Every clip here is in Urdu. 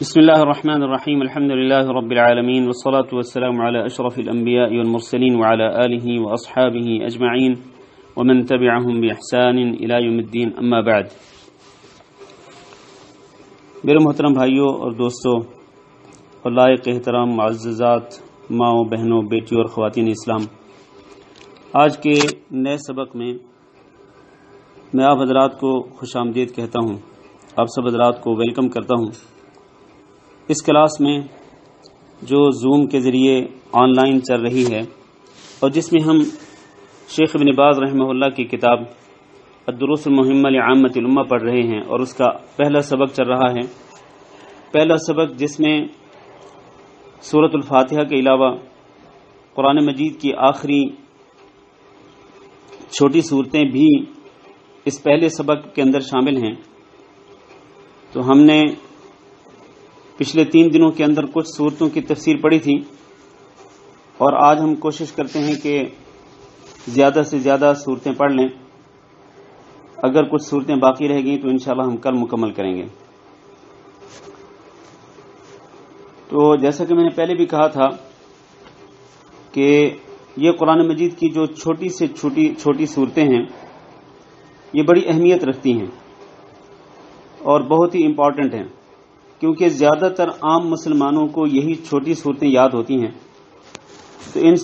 بسم الله الرحمن الرحيم الحمد لله رب العالمين والصلاة والسلام على أشرف الأنبياء والمرسلين وعلى آله وأصحابه أجمعين ومن تبعهم بإحسان إلى يوم الدين أما بعد. میرے محترم بھائیوں اور دوستوں اور لائق احترام معززات ماؤں بہنوں بیٹیوں اور خواتین اسلام، آج کے نئے سبق میں آپ حضرات کو خوش آمدید کہتا ہوں، آپ سب حضرات کو ویلکم کرتا ہوں. اس کلاس میں جو زوم کے ذریعے آن لائن چل رہی ہے اور جس میں ہم شیخ ابن باز رحمہ اللہ کی کتاب الدروس المہمہ لعامۃ الامہ پڑھ رہے ہیں، اور اس کا پہلا سبق چل رہا ہے. پہلا سبق جس میں سورۃ الفاتحہ کے علاوہ قرآن مجید کی آخری چھوٹی صورتیں بھی اس پہلے سبق کے اندر شامل ہیں. تو ہم نے پچھلے 3 دنوں کے اندر کچھ صورتوں کی تفسیر پڑھی تھی، اور آج ہم کوشش کرتے ہیں کہ زیادہ سے زیادہ صورتیں پڑھ لیں. اگر کچھ صورتیں باقی رہ گئیں تو انشاءاللہ ہم کل مکمل کریں گے. تو جیسا کہ میں نے پہلے بھی کہا تھا کہ یہ قرآن مجید کی جو چھوٹی سے چھوٹی صورتیں ہیں یہ بڑی اہمیت رکھتی ہیں اور بہت ہی امپورٹنٹ ہیں، کیونکہ زیادہ تر عام مسلمانوں کو یہی چھوٹی صورتیں یاد ہوتی ہیں. تو ان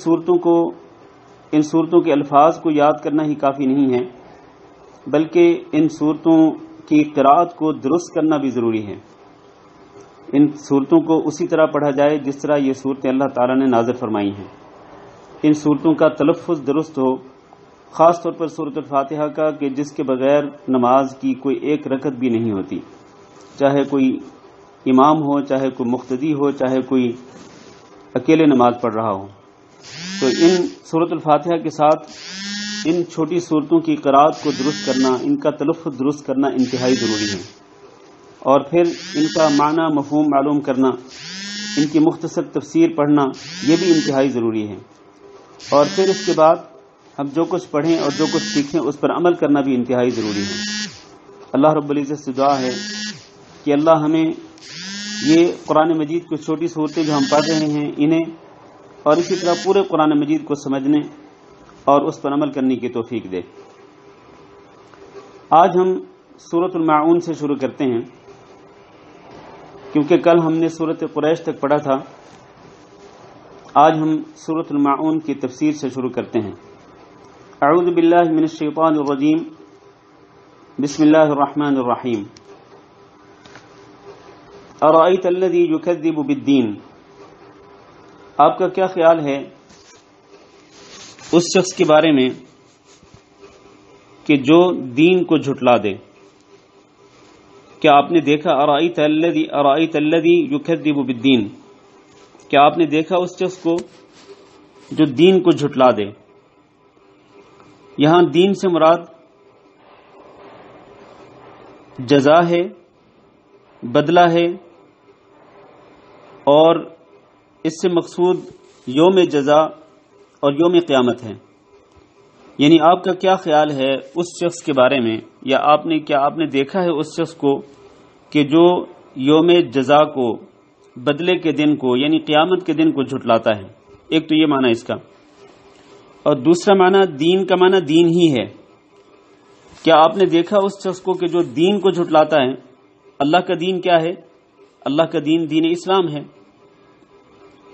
صورتوں کے الفاظ کو یاد کرنا ہی کافی نہیں ہے، بلکہ ان صورتوں کی قرأت کو درست کرنا بھی ضروری ہے. ان صورتوں کو اسی طرح پڑھا جائے جس طرح یہ صورتیں اللہ تعالیٰ نے نازل فرمائی ہیں. ان صورتوں کا تلفظ درست ہو، خاص طور پر سورۃ الفاتحہ کا، کہ جس کے بغیر نماز کی کوئی ایک رکعت بھی نہیں ہوتی، چاہے کوئی امام ہو، چاہے کوئی مقتدی ہو، چاہے کوئی اکیلے نماز پڑھ رہا ہو. تو ان سورۃ الفاتحہ کے ساتھ ان چھوٹی صورتوں کی قرأت کو درست کرنا، ان کا تلفظ درست کرنا انتہائی ضروری ہے، اور پھر ان کا معنی مفہوم معلوم کرنا، ان کی مختصر تفسیر پڑھنا یہ بھی انتہائی ضروری ہے. اور پھر اس کے بعد ہم جو کچھ پڑھیں اور جو کچھ سیکھیں اس پر عمل کرنا بھی انتہائی ضروری ہے. اللہ رب العزت سے دعا ہے کہ اللہ ہمیں یہ قرآن مجید کو چھوٹی صورتیں جو ہم پڑھ رہے ہیں انہیں اور اسی طرح پورے قرآن مجید کو سمجھنے اور اس پر عمل کرنے کی توفیق دے. آج ہم سورۃ الماعون سے شروع کرتے ہیں، کیونکہ کل ہم نے سورۃ قریش تک پڑھا تھا. آج ہم سورۃ الماعون کی تفسیر سے شروع کرتے ہیں. اعوذ باللہ من الشیطان الرجیم، بسم اللہ الرحمن الرحیم. ارأیت الذی یکذب بالدین، آپ کا کیا خیال ہے اس شخص کے بارے میں کہ جو دین کو جھٹلا دے؟ کیا آپ نے دیکھا ارأیت الذی یکذب بالدین، کیا آپ نے دیکھا اس شخص کو جو دین کو جھٹلا دے؟ یہاں دین سے مراد جزا ہے، بدلہ ہے، اور اس سے مقصود یوم جزا اور یوم قیامت ہے. یعنی آپ کا کیا خیال ہے اس شخص کے بارے میں، یا کیا آپ نے دیکھا ہے اس شخص کو کہ جو یوم جزا کو، بدلے کے دن کو، یعنی قیامت کے دن کو جھٹلاتا ہے؟ ایک تو یہ معنی اس کا، اور دوسرا معنی دین کا معنی دین ہی ہے. کیا آپ نے دیکھا اس شخص کو کہ جو دین کو جھٹلاتا ہے؟ اللہ کا دین کیا ہے؟ اللہ کا دین دین اسلام ہے،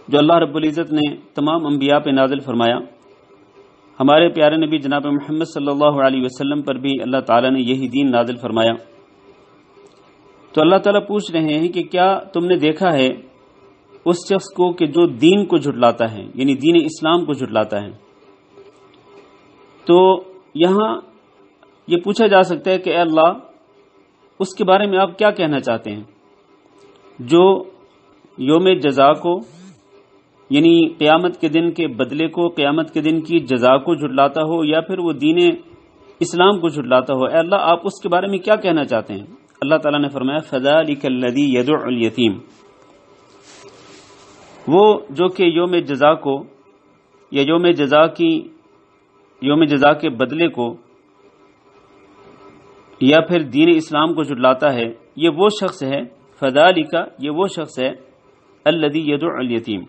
جو اللہ رب العزت نے تمام انبیاء پہ نازل فرمایا. ہمارے پیارے نبی جناب محمد صلی اللہ علیہ وسلم پر بھی اللہ تعالیٰ نے یہی دین نازل فرمایا. تو اللہ تعالیٰ پوچھ رہے ہیں کہ کیا تم نے دیکھا ہے اس شخص کو کہ جو دین کو جھٹلاتا ہے، یعنی دین اسلام کو جھٹلاتا ہے؟ تو یہاں یہ پوچھا جا سکتا ہے کہ اے اللہ، اس کے بارے میں آپ کیا کہنا چاہتے ہیں جو یوم جزا کو، یعنی قیامت کے دن کے بدلے کو، قیامت کے دن کی جزا کو جھٹلاتا ہو، یا پھر وہ دین اسلام کو جھٹلاتا ہو؟ اے اللہ، آپ اس کے بارے میں کیا کہنا چاہتے ہیں؟ اللہ تعالیٰ نے فرمایا فَذَلِكَ الَّذِي يَدُعُّ الْيَتِيمَ، وہ جو کہ یوم جزا کو یا یوم جزا کے بدلے کو یا پھر دین اسلام کو جھٹلاتا ہے، یہ وہ شخص ہے فذالک، یہ وہ شخص ہے الذی یدع الیتیم،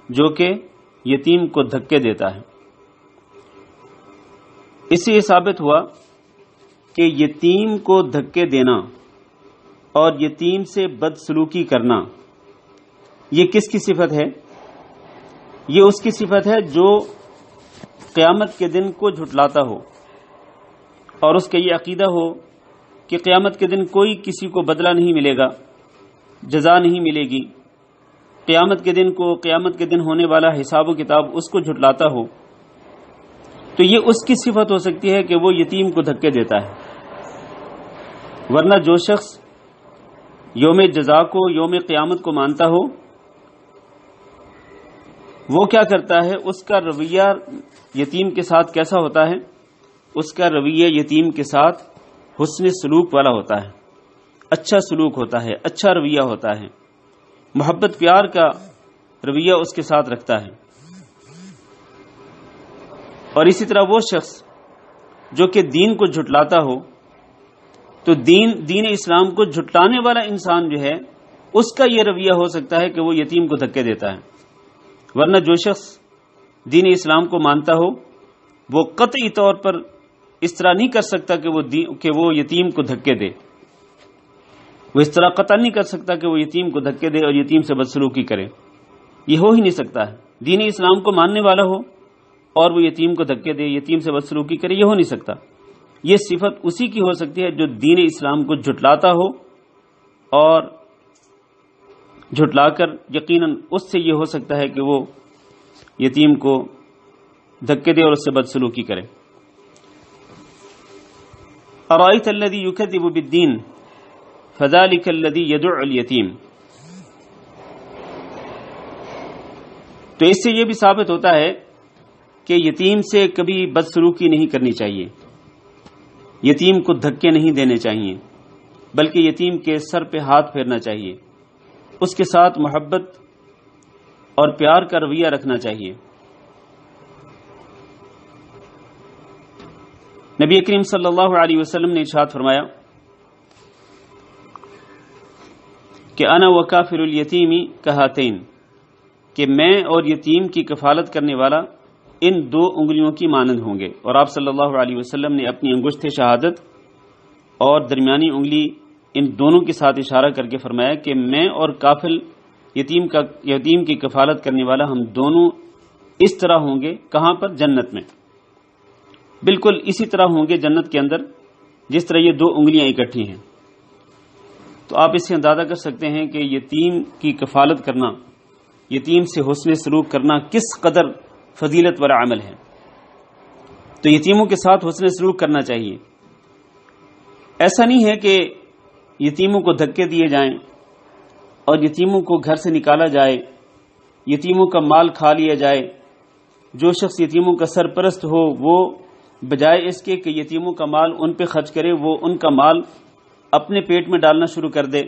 جو کہ یتیم کو دھکے دیتا ہے۔ اس سے یہ ثابت ہوا کہ یتیم کو دھکے دینا اور یتیم سے بدسلوکی کرنا یہ کس کی صفت ہے؟ یہ اس کی صفت ہے جو قیامت کے دن کو جھٹلاتا ہو اور اس کا یہ عقیدہ ہو کہ قیامت کے دن کوئی کسی کو بدلہ نہیں ملے گا، جزا نہیں ملے گی، قیامت کے دن ہونے والا حساب و کتاب اس کو جھٹلاتا ہو، تو یہ اس کی صفت ہو سکتی ہے کہ وہ یتیم کو دھکے دیتا ہے۔ ورنہ جو شخص یوم جزا کو، یوم قیامت کو مانتا ہو، وہ کیا کرتا ہے؟ اس کا رویہ یتیم کے ساتھ کیسا ہوتا ہے؟ اس کا رویہ یتیم کے ساتھ حسن سلوک والا ہوتا ہے، اچھا سلوک ہوتا ہے، اچھا رویہ ہوتا ہے، محبت پیار کا رویہ اس کے ساتھ رکھتا ہے۔ اور اسی طرح وہ شخص جو کہ دین کو جھٹلاتا ہو، تو دین اسلام کو جھٹلانے والا انسان جو ہے اس کا یہ رویہ ہو سکتا ہے کہ وہ یتیم کو دھکے دیتا ہے۔ ورنہ جو شخص دین اسلام کو مانتا ہو وہ قطعی طور پر اس طرح نہیں کر سکتا کہ وہ یتیم کو دھکے دے، وہ اس طرح قطع نہیں کر سکتا کہ وہ یتیم کو دھکے دے اور یتیم سے بدسلوکی کرے، یہ ہو ہی نہیں سکتا ہے۔ دین اسلام کو ماننے والا ہو اور وہ یتیم کو دھکے دے، یتیم سے بدسلوکی کرے، یہ ہو نہیں سکتا۔ یہ صفت اسی کی ہو سکتی ہے جو دین اسلام کو جھٹلاتا ہو اور جھٹلا کر یقیناً اس سے یہ ہو سکتا ہے کہ وہ یتیم کو دھکے دے اور اس سے بدسلوکی کرے۔ ارأیت الذی یکذب بالدین فذلک الذی یدع الیتیم، تو اس سے یہ بھی ثابت ہوتا ہے کہ یتیم سے کبھی بدسلوکی نہیں کرنی چاہیے، یتیم کو دھکے نہیں دینے چاہیے، بلکہ یتیم کے سر پہ ہاتھ پھیرنا چاہیے، اس کے ساتھ محبت اور پیار کا رویہ رکھنا چاہیے۔ نبی کریم صلی اللہ علیہ وسلم نے ارشاد فرمایا کہ انا وکافل الیتیم کہاتین، کہ میں اور یتیم کی کفالت کرنے والا ان دو انگلیوں کی مانند ہوں گے۔ اور آپ صلی اللہ علیہ وسلم نے اپنی انگشت شہادت اور درمیانی انگلی ان دونوں کے ساتھ اشارہ کر کے فرمایا کہ میں اور کافل یتیم کی کفالت کرنے والا ہم دونوں اس طرح ہوں گے۔ کہاں پر؟ جنت میں، بالکل اسی طرح ہوں گے جنت کے اندر جس طرح یہ دو انگلیاں اکٹھی ہیں۔ تو آپ اس سے اندازہ کر سکتے ہیں کہ یتیم کی کفالت کرنا، یتیم سے حسن سلوک کرنا کس قدر فضیلت والا عمل ہے۔ تو یتیموں کے ساتھ حسن سلوک کرنا چاہیے۔ ایسا نہیں ہے کہ یتیموں کو دھکے دیے جائیں اور یتیموں کو گھر سے نکالا جائے، یتیموں کا مال کھا لیا جائے۔ جو شخص یتیموں کا سرپرست ہو وہ بجائے اس کے کہ یتیموں کا مال ان پہ خرچ کرے، وہ ان کا مال اپنے پیٹ میں ڈالنا شروع کر دے،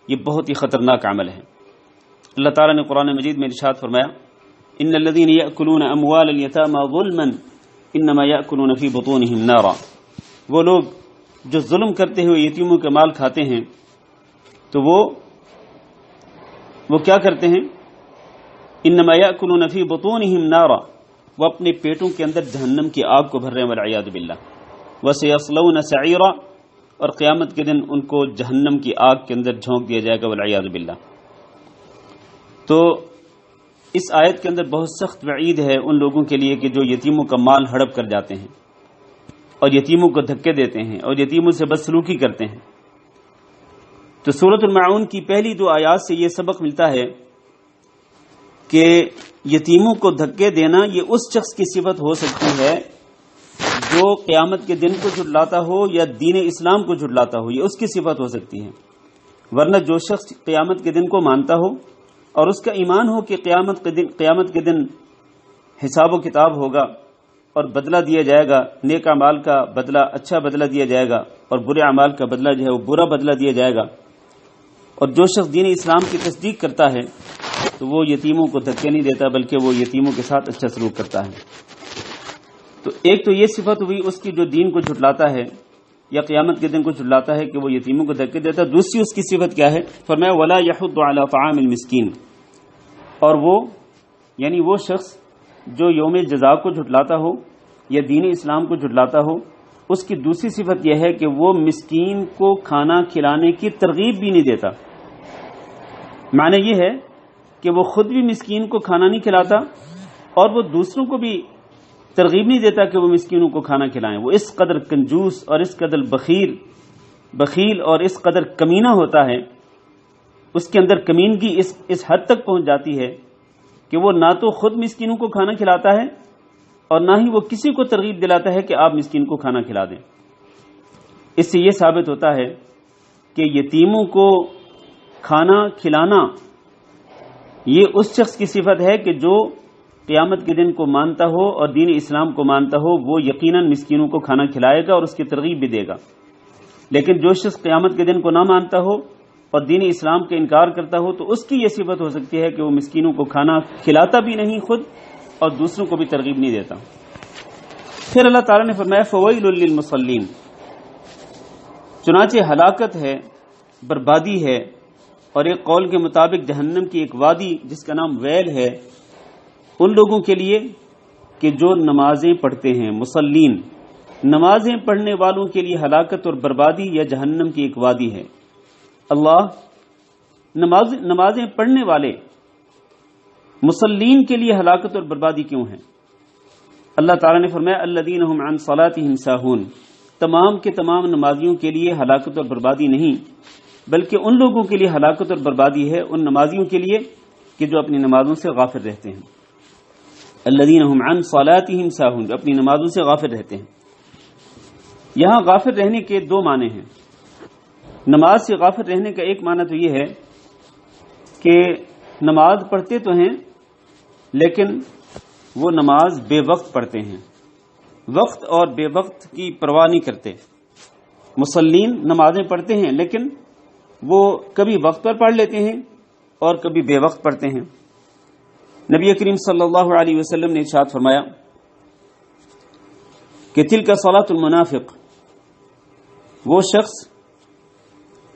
یہ بہت ہی خطرناک عمل ہے۔ اللہ تعالیٰ نے قرآن مجید میں ارشاد فرمایا ان الذين يأكلون اموال اليتامى ظلما انما يأكلون في بطونهم نارا، وہ لوگ جو ظلم کرتے ہوئے یتیموں کے مال کھاتے ہیں تو وہ کیا کرتے ہیں؟ انما يأكلون في بطونهم نارا، وہ اپنے پیٹوں کے اندر جہنم کی آگ کو بھر رہے ہیں والعیاذ باللہ۔ وسيصلون سعيرا، اور قیامت کے دن ان کو جہنم کی آگ کے اندر جھونک دیا جائے گا والعیاذ باللہ۔ تو اس آیت کے اندر بہت سخت وعید ہے ان لوگوں کے لیے کہ جو یتیموں کا مال ہڑپ کر جاتے ہیں اور یتیموں کو دھکے دیتے ہیں اور یتیموں سے بدسلوکی کرتے ہیں۔ تو سورۃ الماعون کی پہلی دو آیات سے یہ سبق ملتا ہے کہ یتیموں کو دھکے دینا یہ اس شخص کی صفت ہو سکتی ہے جو قیامت کے دن کو جھٹلاتا ہو یا دین اسلام کو جھٹلاتا ہو، یہ اس کی صفت ہو سکتی ہے۔ ورنہ جو شخص قیامت کے دن کو مانتا ہو اور اس کا ایمان ہو کہ قیامت کے دن حساب و کتاب ہوگا اور بدلہ دیا جائے گا، نیک اعمال کا بدلہ اچھا بدلہ دیا جائے گا اور برے اعمال کا بدلہ جو ہے وہ برا بدلہ دیا جائے گا، اور جو شخص دین اسلام کی تصدیق کرتا ہے تو وہ یتیموں کو دھکے نہیں دیتا بلکہ وہ یتیموں کے ساتھ اچھا سلوک کرتا ہے۔ تو ایک تو یہ صفت ہوئی اس کی جو دین کو جھٹلاتا ہے، یا قیامت کے دن کو جھٹلاتا ہے کہ وہ یتیموں کو دھکے دیتا ہے. دوسری اس کی صفت کیا ہے؟ فرمایا ولا یحض علی طعام المسکین، اور وہ یعنی وہ شخص جو یوم جزا کو جھٹلاتا ہو یا دین اسلام کو جھٹلاتا ہو، اس کی دوسری صفت یہ ہے کہ وہ مسکین کو کھانا کھلانے کی ترغیب بھی نہیں دیتا. معنی یہ ہے کہ وہ خود بھی مسکین کو کھانا نہیں کھلاتا اور وہ دوسروں کو بھی ترغیب نہیں دیتا کہ وہ مسکینوں کو کھانا کھلائیں. وہ اس قدر کنجوس اور اس قدر بخیل اور اس قدر کمینہ ہوتا ہے، اس کے اندر کمینگی اس حد تک پہنچ جاتی ہے کہ وہ نہ تو خود مسکینوں کو کھانا کھلاتا ہے اور نہ ہی وہ کسی کو ترغیب دلاتا ہے کہ آپ مسکین کو کھانا کھلا دیں. اس سے یہ ثابت ہوتا ہے کہ یتیموں کو کھانا کھلانا یہ اس شخص کی صفت ہے کہ جو قیامت کے دن کو مانتا ہو اور دین اسلام کو مانتا ہو، وہ یقیناً مسکینوں کو کھانا کھلائے گا اور اس کی ترغیب بھی دے گا. لیکن جو شخص قیامت کے دن کو نہ مانتا ہو اور دین اسلام کا انکار کرتا ہو تو اس کی یہ صفت ہو سکتی ہے کہ وہ مسکینوں کو کھانا کھلاتا بھی نہیں خود اور دوسروں کو بھی ترغیب نہیں دیتا. پھر اللہ تعالیٰ نے فرمایا فویل للمصلین، چنانچہ ہلاکت ہے، بربادی ہے، اور ایک قول کے مطابق جہنم کی ایک وادی جس کا نام ویل ہے ان لوگوں کے لیے کہ جو نمازیں پڑھتے ہیں. مصلین، نمازیں پڑھنے والوں کے لیے ہلاکت اور بربادی یا جہنم کی ایک وادی ہے. اللہ نمازیں پڑھنے والے مصلین کے لیے ہلاکت اور بربادی کیوں ہے؟ اللہ تعالیٰ نے فرمایا الذین هم عن صلاتهم ساہون، تمام کے تمام نمازیوں کے لیے ہلاکت اور بربادی نہیں بلکہ ان لوگوں کے لیے ہلاکت اور بربادی ہے، ان نمازیوں کے لیے کہ جو اپنی نمازوں سے غافل رہتے ہیں. الذین هم عن صلاتهم ساہون، جو اپنی نمازوں سے غافل رہتے ہیں. یہاں غافل رہنے کے دو معنی ہیں. نماز سے غافل رہنے کا ایک معنی تو یہ ہے کہ نماز پڑھتے تو ہیں لیکن وہ نماز بے وقت پڑھتے ہیں، وقت اور بے وقت کی پرواہ نہیں کرتے. مصلین نمازیں پڑھتے ہیں لیکن وہ کبھی وقت پر پڑھ لیتے ہیں اور کبھی بے وقت پڑھتے ہیں. نبی کریم صلی اللہ علیہ وسلم نے ارشاد فرمایا کہ تلک صلاۃ المنافق، وہ شخص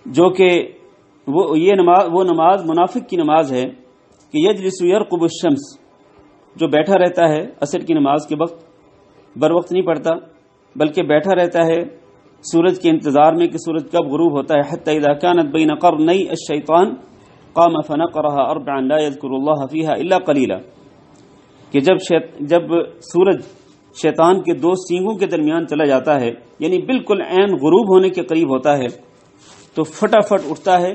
جو کہ وہ نماز منافق کی نماز ہے کہ یجلس یرقب الشمس، جو بیٹھا رہتا ہے عصر کی نماز کے وقت، بر وقت نہیں پڑھتا بلکہ بیٹھا رہتا ہے سورج کے انتظار میں کہ سورج کب غروب ہوتا ہے. حتی اذا كانت بین قرنی الشیطان قام فنقرها اربعا لا يذكر الله فيها الا قلیلا، کہ جب سورج شیطان کے دو سینگوں کے درمیان چلا جاتا ہے، یعنی بالکل عین غروب ہونے کے قریب ہوتا ہے، تو فٹافٹ اٹھتا ہے.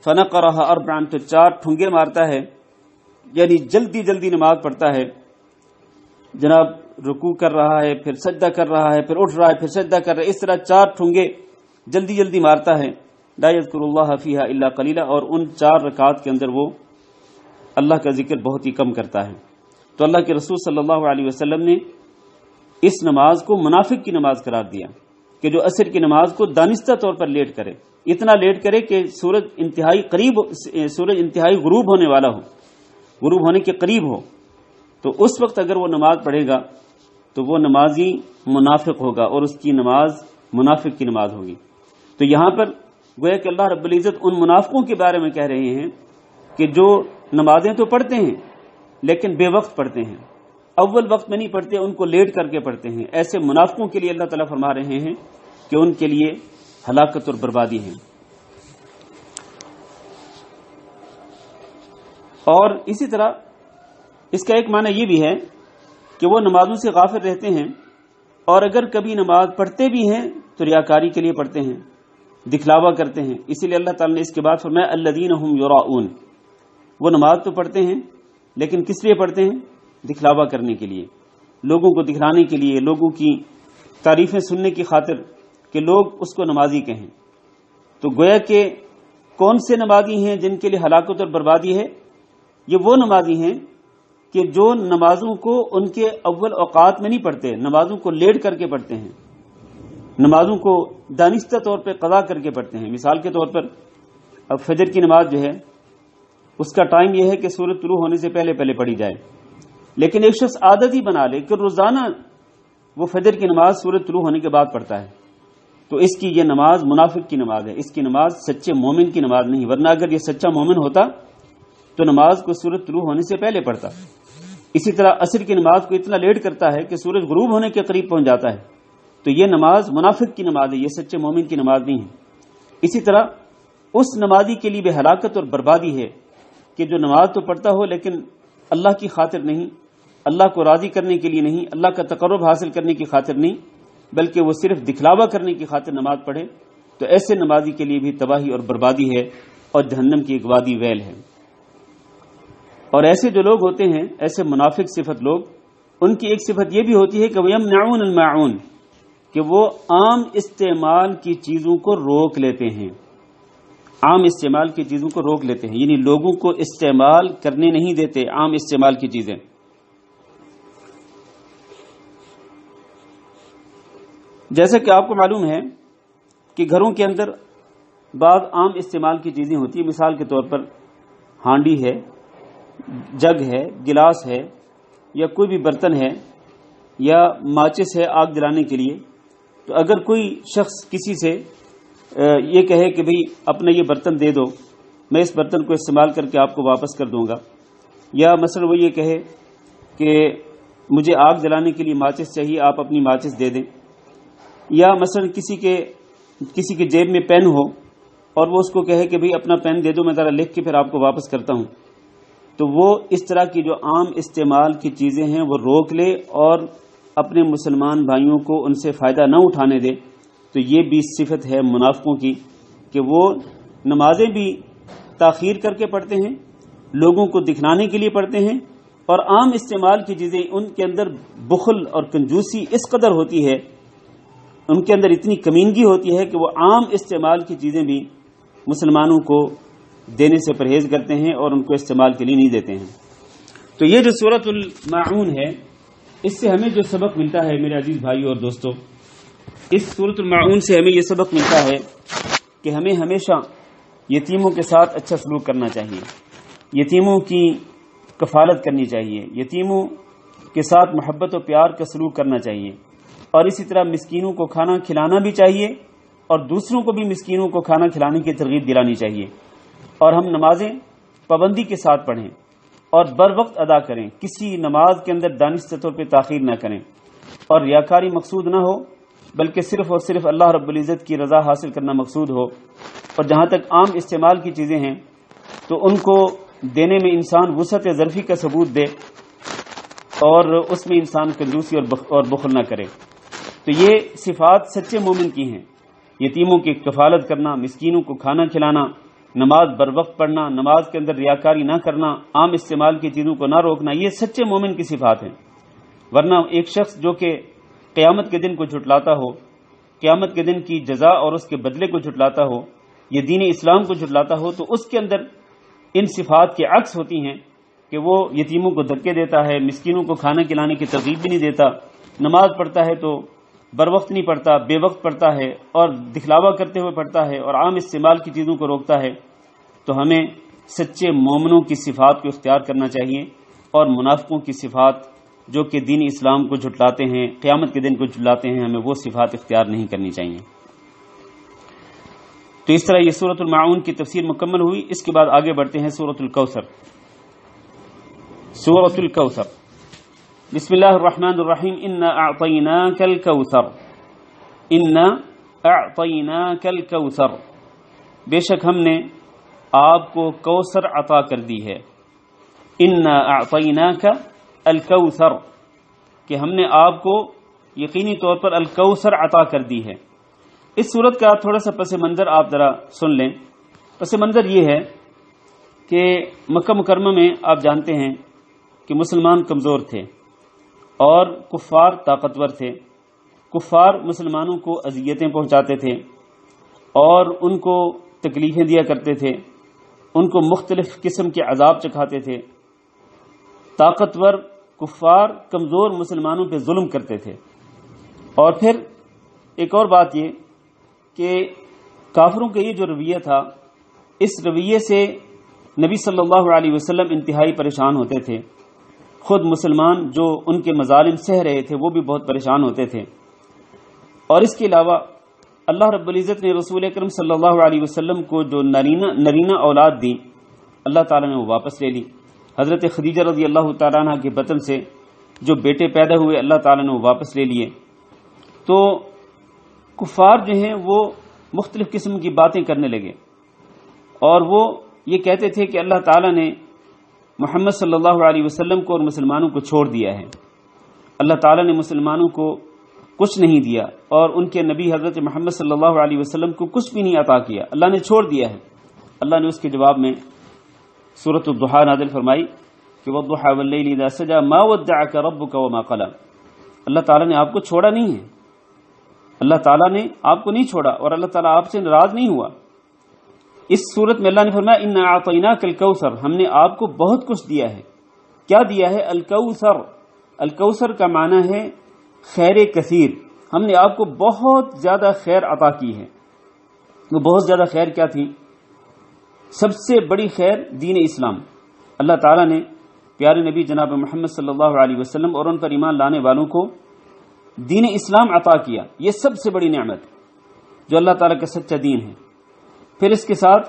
فنقرها اربعا، تو 4 ٹھنگے مارتا ہے، یعنی جلدی جلدی نماز پڑھتا ہے. جناب رکوع کر رہا ہے، پھر سجدہ کر رہا ہے، پھر اٹھ رہا ہے، پھر سجدہ کر رہا ہے، اس طرح 4 ٹھنگے جلدی جلدی مارتا ہے. لا یذکر اللہ فیہا الا قلیلا، اور ان 4 رکعات کے اندر وہ اللہ کا ذکر بہت ہی کم کرتا ہے. تو اللہ کے رسول صلی اللہ علیہ وسلم نے اس نماز کو منافق کی نماز قرار دیا کہ جو عصر کی نماز کو دانستہ طور پر لیٹ کرے، اتنا لیٹ کرے کہ سورج انتہائی غروب ہونے والا ہو، غروب ہونے کے قریب ہو، تو اس وقت اگر وہ نماز پڑھے گا تو وہ نمازی منافق ہوگا اور اس کی نماز منافق کی نماز ہوگی. تو یہاں پر گویا کہ اللہ رب العزت ان منافقوں کے بارے میں کہہ رہے ہیں کہ جو نمازیں تو پڑھتے ہیں لیکن بے وقت پڑھتے ہیں، اول وقت میں نہیں پڑھتے، ان کو لیٹ کر کے پڑھتے ہیں. ایسے منافقوں کے لیے اللہ تعالیٰ فرما رہے ہیں کہ ان کے لیے ہلاکت اور بربادی ہے. اور اسی طرح اس کا ایک معنی یہ بھی ہے کہ وہ نمازوں سے غافل رہتے ہیں اور اگر کبھی نماز پڑھتے بھی ہیں تو ریاکاری کے لیے پڑھتے ہیں، دکھلاوا کرتے ہیں. اسی لیے اللہ تعالیٰ نے اس کے بعد فرمایا الذین هم یراؤون، وہ نماز تو پڑھتے ہیں لیکن کس لیے پڑھتے ہیں؟ دکھلاوا کرنے کے لیے، لوگوں کو دکھلانے کے لیے، لوگوں کی تعریفیں سننے کی خاطر کہ لوگ اس کو نمازی کہیں. تو گویا کہ کون سے نمازی ہیں جن کے لیے ہلاکت اور بربادی ہے؟ یہ وہ نمازی ہیں کہ جو نمازوں کو ان کے اول اوقات میں نہیں پڑھتے، نمازوں کو لیٹ کر کے پڑھتے ہیں، نمازوں کو دانستہ طور پہ قضا کر کے پڑھتے ہیں. مثال کے طور پر اب فجر کی نماز جو ہے اس کا ٹائم یہ ہے کہ سورج طلوع ہونے سے پہلے پہلے پڑھی جائے، لیکن ایک شخص عادت ہی بنا لے کہ روزانہ وہ فجر کی نماز سورج طلوع ہونے کے بعد پڑھتا ہے. تو اس کی یہ نماز منافق کی نماز ہے، اس کی نماز سچے مومن کی نماز نہیں، ورنہ اگر یہ سچا مومن ہوتا تو نماز کو سورج طلوع ہونے سے پہلے پڑھتا۔ اسی طرح عصر کی نماز کو اتنا لیٹ کرتا ہے کہ سورج غروب ہونے کے قریب پہنچ جاتا ہے، تو یہ نماز منافق کی نماز ہے، یہ سچے مومن کی نماز نہیں ہے۔ اسی طرح اس نمازی کے لیے بھی ہلاکت اور بربادی ہے کہ جو نماز تو پڑھتا ہو لیکن اللہ کی خاطر نہیں، اللہ کو راضی کرنے کے لیے نہیں، اللہ کا تقرب حاصل کرنے کی خاطر نہیں، بلکہ وہ صرف دکھلاوا کرنے کی خاطر نماز پڑھے، تو ایسے نمازی کے لیے بھی تباہی اور بربادی ہے اور جہنم کی ایک وادی ویل ہے۔ اور ایسے جو لوگ ہوتے ہیں، ایسے منافق صفت لوگ، ان کی ایک صفت یہ بھی ہوتی ہے کہ وَيَمْنَعُونَ الْمَاعُونَ، کہ وہ عام استعمال کی چیزوں کو روک لیتے ہیں، عام استعمال کی چیزوں کو روک لیتے ہیں، یعنی لوگوں کو استعمال کرنے نہیں دیتے عام استعمال کی چیزیں۔ جیسا کہ آپ کو معلوم ہے کہ گھروں کے اندر بعض عام استعمال کی چیزیں ہوتی ہیں، مثال کے طور پر ہانڈی ہے، جگ ہے، گلاس ہے، یا کوئی بھی برتن ہے، یا ماچس ہے آگ جلانے کے لیے۔ تو اگر کوئی شخص کسی سے یہ کہے کہ بھئی اپنا یہ برتن دے دو، میں اس برتن کو استعمال کر کے آپ کو واپس کر دوں گا، یا مثلا وہ یہ کہے کہ مجھے آگ جلانے کے لیے ماچس چاہیے، آپ اپنی ماچس دے دیں، یا مثلا کسی کے جیب میں پین ہو اور وہ اس کو کہے کہ بھئی اپنا پین دے دو، میں ذرا لکھ کے پھر آپ کو واپس کرتا ہوں، تو وہ اس طرح کی جو عام استعمال کی چیزیں ہیں وہ روک لے اور اپنے مسلمان بھائیوں کو ان سے فائدہ نہ اٹھانے دے، تو یہ بھی صفت ہے منافقوں کی کہ وہ نمازیں بھی تاخیر کر کے پڑھتے ہیں، لوگوں کو دکھلانے کے لیے پڑھتے ہیں، اور عام استعمال کی چیزیں ان کے اندر بخل اور کنجوسی اس قدر ہوتی ہے، ان کے اندر اتنی کمینگی ہوتی ہے کہ وہ عام استعمال کی چیزیں بھی مسلمانوں کو دینے سے پرہیز کرتے ہیں اور ان کو استعمال کے لیے نہیں دیتے ہیں۔ تو یہ جو سورۃ الماعون ہے، اس سے ہمیں جو سبق ملتا ہے میرے عزیز بھائی اور دوستو، اس سورۃ الماعون سے ہمیں یہ سبق ملتا ہے کہ ہمیں ہمیشہ یتیموں کے ساتھ اچھا سلوک کرنا چاہیے، یتیموں کی کفالت کرنی چاہیے، یتیموں کے ساتھ محبت و پیار کا سلوک کرنا چاہیے، اور اسی طرح مسکینوں کو کھانا کھلانا بھی چاہیے اور دوسروں کو بھی مسکینوں کو کھانا کھلانے کی ترغیب دلانی چاہیے، اور ہم نمازیں پابندی کے ساتھ پڑھیں اور بر وقت ادا کریں، کسی نماز کے اندر دانستہ طور پہ تاخیر نہ کریں، اور ریاکاری مقصود نہ ہو بلکہ صرف اور صرف اللہ رب العزت کی رضا حاصل کرنا مقصود ہو۔ اور جہاں تک عام استعمال کی چیزیں ہیں تو ان کو دینے میں انسان وسعت ظرفی کا ثبوت دے اور اس میں انسان کنجوسی اور بخل نہ کرے۔ تو یہ صفات سچے مومن کی ہیں، یتیموں کی کفالت کرنا، مسکینوں کو کھانا کھلانا، نماز بر وقت پڑھنا، نماز کے اندر ریاکاری نہ کرنا، عام استعمال کی چیزوں کو نہ روکنا، یہ سچے مومن کی صفات ہیں۔ ورنہ ایک شخص جو کہ قیامت کے دن کو جھٹلاتا ہو، قیامت کے دن کی جزا اور اس کے بدلے کو جھٹلاتا ہو، یہ دین اسلام کو جھٹلاتا ہو، تو اس کے اندر ان صفات کے عکس ہوتی ہیں کہ وہ یتیموں کو دھکے دیتا ہے، مسکینوں کو کھانا کھلانے کی ترغیب بھی نہیں دیتا، نماز پڑھتا ہے تو بر وقت نہیں پڑھتا، بے وقت پڑھتا ہے اور دکھلاوا کرتے ہوئے پڑھتا ہے اور عام استعمال کی چیزوں کو روکتا ہے۔ تو ہمیں سچے مومنوں کی صفات کو اختیار کرنا چاہیے، اور منافقوں کی صفات جو کہ دین اسلام کو جھٹلاتے ہیں، قیامت کے دن کو جھٹلاتے ہیں، ہمیں وہ صفات اختیار نہیں کرنی چاہیے۔ تو اس طرح یہ سورۃ الماعون کی تفسیر مکمل ہوئی۔ اس کے بعد آگے بڑھتے ہیں سورۃ الکوثر۔ سورۃ الکوثر، بسم اللہ الرحمن الرحیم، انا اعطیناک الکوثر، انا اعطیناک الکوثر، بے شک ہم نے آپ کو کوثر عطا کر دی ہے۔ انا اعطیناک الکوثر، کہ ہم نے آپ کو یقینی طور پر الکوثر عطا کر دی ہے۔ اس صورت کا تھوڑا سا پس منظر آپ ذرا سن لیں۔ پس منظر یہ ہے کہ مکہ مکرمہ میں آپ جانتے ہیں کہ مسلمان کمزور تھے اور کفار طاقتور تھے۔ کفار مسلمانوں کو اذیتیں پہنچاتے تھے اور ان کو تکلیفیں دیا کرتے تھے، ان کو مختلف قسم کے عذاب چکھاتے تھے۔ طاقتور کفار کمزور مسلمانوں پہ ظلم کرتے تھے۔ اور پھر ایک اور بات یہ کہ کافروں کا یہ جو رویہ تھا، اس رویے سے نبی صلی اللہ علیہ وسلم انتہائی پریشان ہوتے تھے، خود مسلمان جو ان کے مظالم سہ رہے تھے وہ بھی بہت پریشان ہوتے تھے۔ اور اس کے علاوہ اللہ رب العزت نے رسول اکرم صلی اللہ علیہ وسلم کو جو نرینہ اولاد دی، اللہ تعالیٰ نے وہ واپس لے لی۔ حضرت خدیجہ رضی اللہ تعالیٰ عنہ کے بطن سے جو بیٹے پیدا ہوئے اللہ تعالیٰ نے وہ واپس لے لیے۔ تو کفار جو ہیں وہ مختلف قسم کی باتیں کرنے لگے، اور وہ یہ کہتے تھے کہ اللہ تعالیٰ نے محمد صلی اللہ علیہ وسلم کو اور مسلمانوں کو چھوڑ دیا ہے، اللہ تعالیٰ نے مسلمانوں کو کچھ نہیں دیا، اور ان کے نبی حضرت محمد صلی اللہ علیہ وسلم کو کچھ بھی نہیں عطا کیا، اللہ نے چھوڑ دیا ہے۔ اللہ نے اس کے جواب میں سورۃ الضحیٰ نازل فرمائی کہ والضحیٰ واللیل اذا سجی ما ودعک ربک وما قلی، اللہ تعالیٰ نے آپ کو چھوڑا نہیں ہے، اللہ تعالیٰ نے آپ کو نہیں چھوڑا، اور اللہ تعالیٰ آپ سے ناراض نہیں ہوا۔ اس صورت میں اللہ نے فرمایا انا اعطیناک الکوثر، ہم نے آپ کو بہت کچھ دیا ہے۔ کیا دیا ہے؟ الکوثر، الکوثر کا معنی ہے خیر کثیر، ہم نے آپ کو بہت زیادہ خیر عطا کی ہے۔ وہ بہت زیادہ خیر کیا تھی؟ سب سے بڑی خیر دین اسلام، اللہ تعالیٰ نے پیارے نبی جناب محمد صلی اللہ علیہ وسلم اور ان پر ایمان لانے والوں کو دین اسلام عطا کیا، یہ سب سے بڑی نعمت جو اللہ تعالیٰ کا سچا دین ہے۔ پھر اس کے ساتھ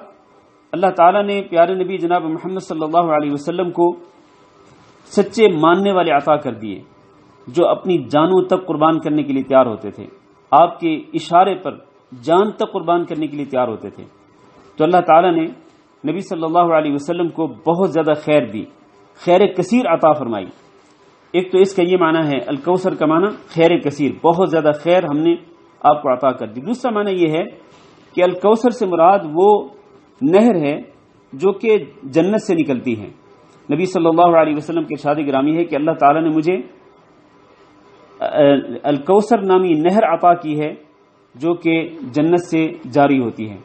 اللہ تعالیٰ نے پیارے نبی جناب محمد صلی اللہ علیہ وسلم کو سچے ماننے والے عطا کر دیے، جو اپنی جانوں تک قربان کرنے کے لیے تیار ہوتے تھے، آپ کے اشارے پر جان تک قربان کرنے کے لیے تیار ہوتے تھے۔ تو اللہ تعالیٰ نے نبی صلی اللہ علیہ وسلم کو بہت زیادہ خیر دی، خیر کثیر عطا فرمائی۔ ایک تو اس کا یہ معنی ہے الکوثر کا معنی خیر کثیر، بہت زیادہ خیر ہم نے آپ کو عطا کر دی۔ دوسرا معنی یہ ہے کہ الکوثر سے مراد وہ نہر ہے جو کہ جنت سے نکلتی ہے۔ نبی صلی اللہ علیہ وسلم کے ارشاد گرامی ہے کہ اللہ تعالیٰ نے مجھے الکوثر نامی نہر عطا کی ہے جو کہ جنت سے جاری ہوتی ہے۔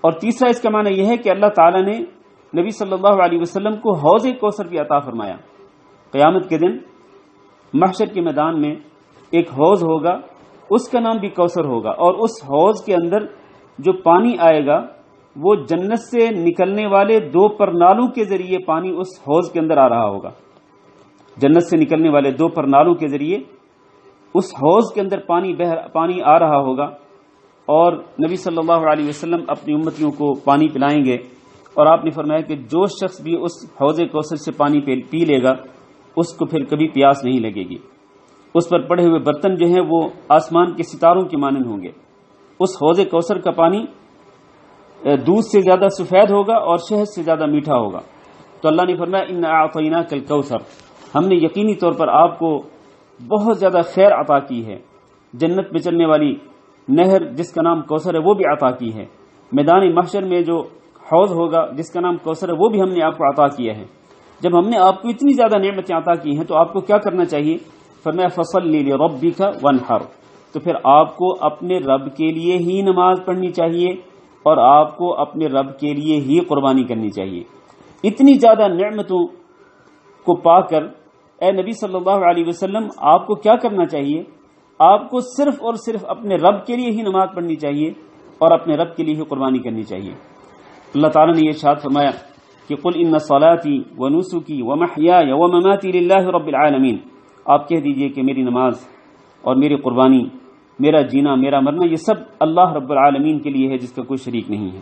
اور تیسرا اس کا معنی یہ ہے کہ اللہ تعالیٰ نے نبی صلی اللہ علیہ وسلم کو حوض کوثر بھی عطا فرمایا۔ قیامت کے دن محشر کے میدان میں ایک حوض ہوگا، اس کا نام بھی کوثر ہوگا، اور اس حوض کے اندر جو پانی آئے گا وہ جنت سے نکلنے والے دو پرنالوں کے ذریعے پانی اس حوض کے اندر آ رہا ہوگا۔ جنت سے نکلنے والے دو پرنالوں کے ذریعے اس حوض کے اندر پانی آ رہا ہوگا، اور نبی صلی اللہ علیہ وسلم اپنی امتیوں کو پانی پلائیں گے، اور آپ نے فرمایا کہ جو شخص بھی اس حوض کوثر سے پانی پی لے گا اس کو پھر کبھی پیاس نہیں لگے گی۔ اس پر پڑے ہوئے برتن جو ہیں وہ آسمان کے ستاروں کے مانند ہوں گے۔ اس حوض کوثر کا پانی دودھ سے زیادہ سفید ہوگا اور شہد سے زیادہ میٹھا ہوگا۔ تو اللہ نے فرمایا انا اعطیناک الکوثر، ہم نے یقینی طور پر آپ کو بہت زیادہ خیر عطا کی ہے، جنت میں چلنے والی نہر جس کا نام کوثر ہے وہ بھی عطا کی ہے، میدان محشر میں جو حوض ہوگا جس کا نام کوثر ہے وہ بھی ہم نے آپ کو عطا کیا ہے۔ جب ہم نے آپ کو اتنی زیادہ نعمتیں عطا کی ہیں تو آپ کو کیا کرنا چاہیے؟ فرمایا فصلی لربک وانحر، تو پھر آپ کو اپنے رب کے لیے ہی نماز پڑھنی چاہیے اور آپ کو اپنے رب کے لیے ہی قربانی کرنی چاہیے۔ اتنی زیادہ نعمتوں کو پا کر اے نبی صلی اللہ علیہ وسلم آپ کو کیا کرنا چاہیے؟ آپ کو صرف اور صرف اپنے رب کے لیے ہی نماز پڑھنی چاہیے اور اپنے رب کے لیے ہی قربانی کرنی چاہیے۔ اللہ تعالیٰ نے یہ ارشاد فرمایا کہ قل ان صلاتی ونسکی ومحیای ومماتی للہ رب العالمین، آپ کہہ دیجئے کہ میری نماز اور میری قربانی، میرا جینا، میرا مرنا، یہ سب اللہ رب العالمین کے لیے ہے جس کا کوئی شریک نہیں ہے۔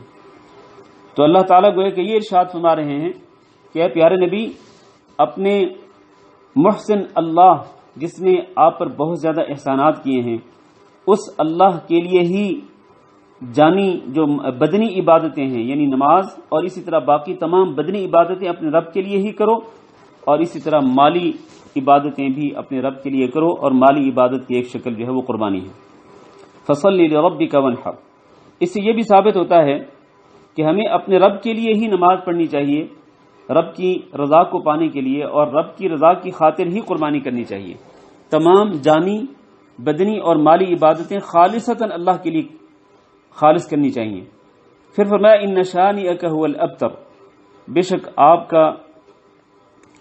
تو اللہ تعالیٰ گویا کہ یہ ارشاد فرما رہے ہیں کہ اے پیارے نبی، اپنے محسن اللہ جس نے آپ پر بہت زیادہ احسانات کیے ہیں اس اللہ کے لیے ہی جانی جو بدنی عبادتیں ہیں یعنی نماز، اور اسی طرح باقی تمام بدنی عبادتیں اپنے رب کے لیے ہی کرو، اور اسی طرح مالی عبادتیں بھی اپنے رب کے لیے کرو، اور مالی عبادت کی ایک شکل جو ہے وہ قربانی ہے۔ فصلی لربک وانحر، اس سے یہ بھی ثابت ہوتا ہے کہ ہمیں اپنے رب کے لیے ہی نماز پڑھنی چاہیے، رب کی رضا کو پانے کے لیے، اور رب کی رضا کی خاطر ہی قربانی کرنی چاہیے۔ تمام جانی، بدنی اور مالی عبادتیں خالصتاً اللہ کے لیے خالص کرنی چاہیے۔ پھر فرمایا ان شانئک ھو الابتر، بے شک آپ کا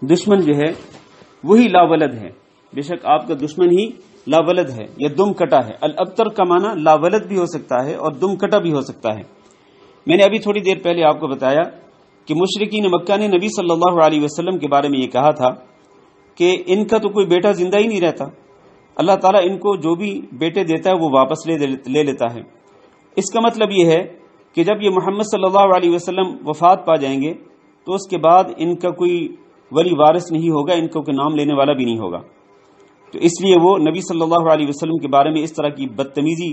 دشمن جو ہے وہی لا ولد ہے، بے شک آپ کا دشمن ہی لا ولد ہے یا دم کٹا ہے۔ الابتر کا معنی لا ولد بھی ہو سکتا ہے اور دم کٹا بھی ہو سکتا ہے۔ میں نے ابھی تھوڑی دیر پہلے آپ کو بتایا کہ مشرکین مکہ نے نبی صلی اللہ علیہ وسلم کے بارے میں یہ کہا تھا کہ ان کا تو کوئی بیٹا زندہ ہی نہیں رہتا، اللہ تعالیٰ ان کو جو بھی بیٹے دیتا ہے وہ واپس لے لیتا ہے۔ اس کا مطلب یہ ہے کہ جب یہ محمد صلی اللہ علیہ وسلم وفات پا جائیں گے تو اس کے بعد ان کا کوئی ولی وارث نہیں ہوگا، ان کو کوئی نام لینے والا بھی نہیں ہوگا. تو اس لیے وہ نبی صلی اللہ علیہ وسلم کے بارے میں اس طرح کی بدتمیزی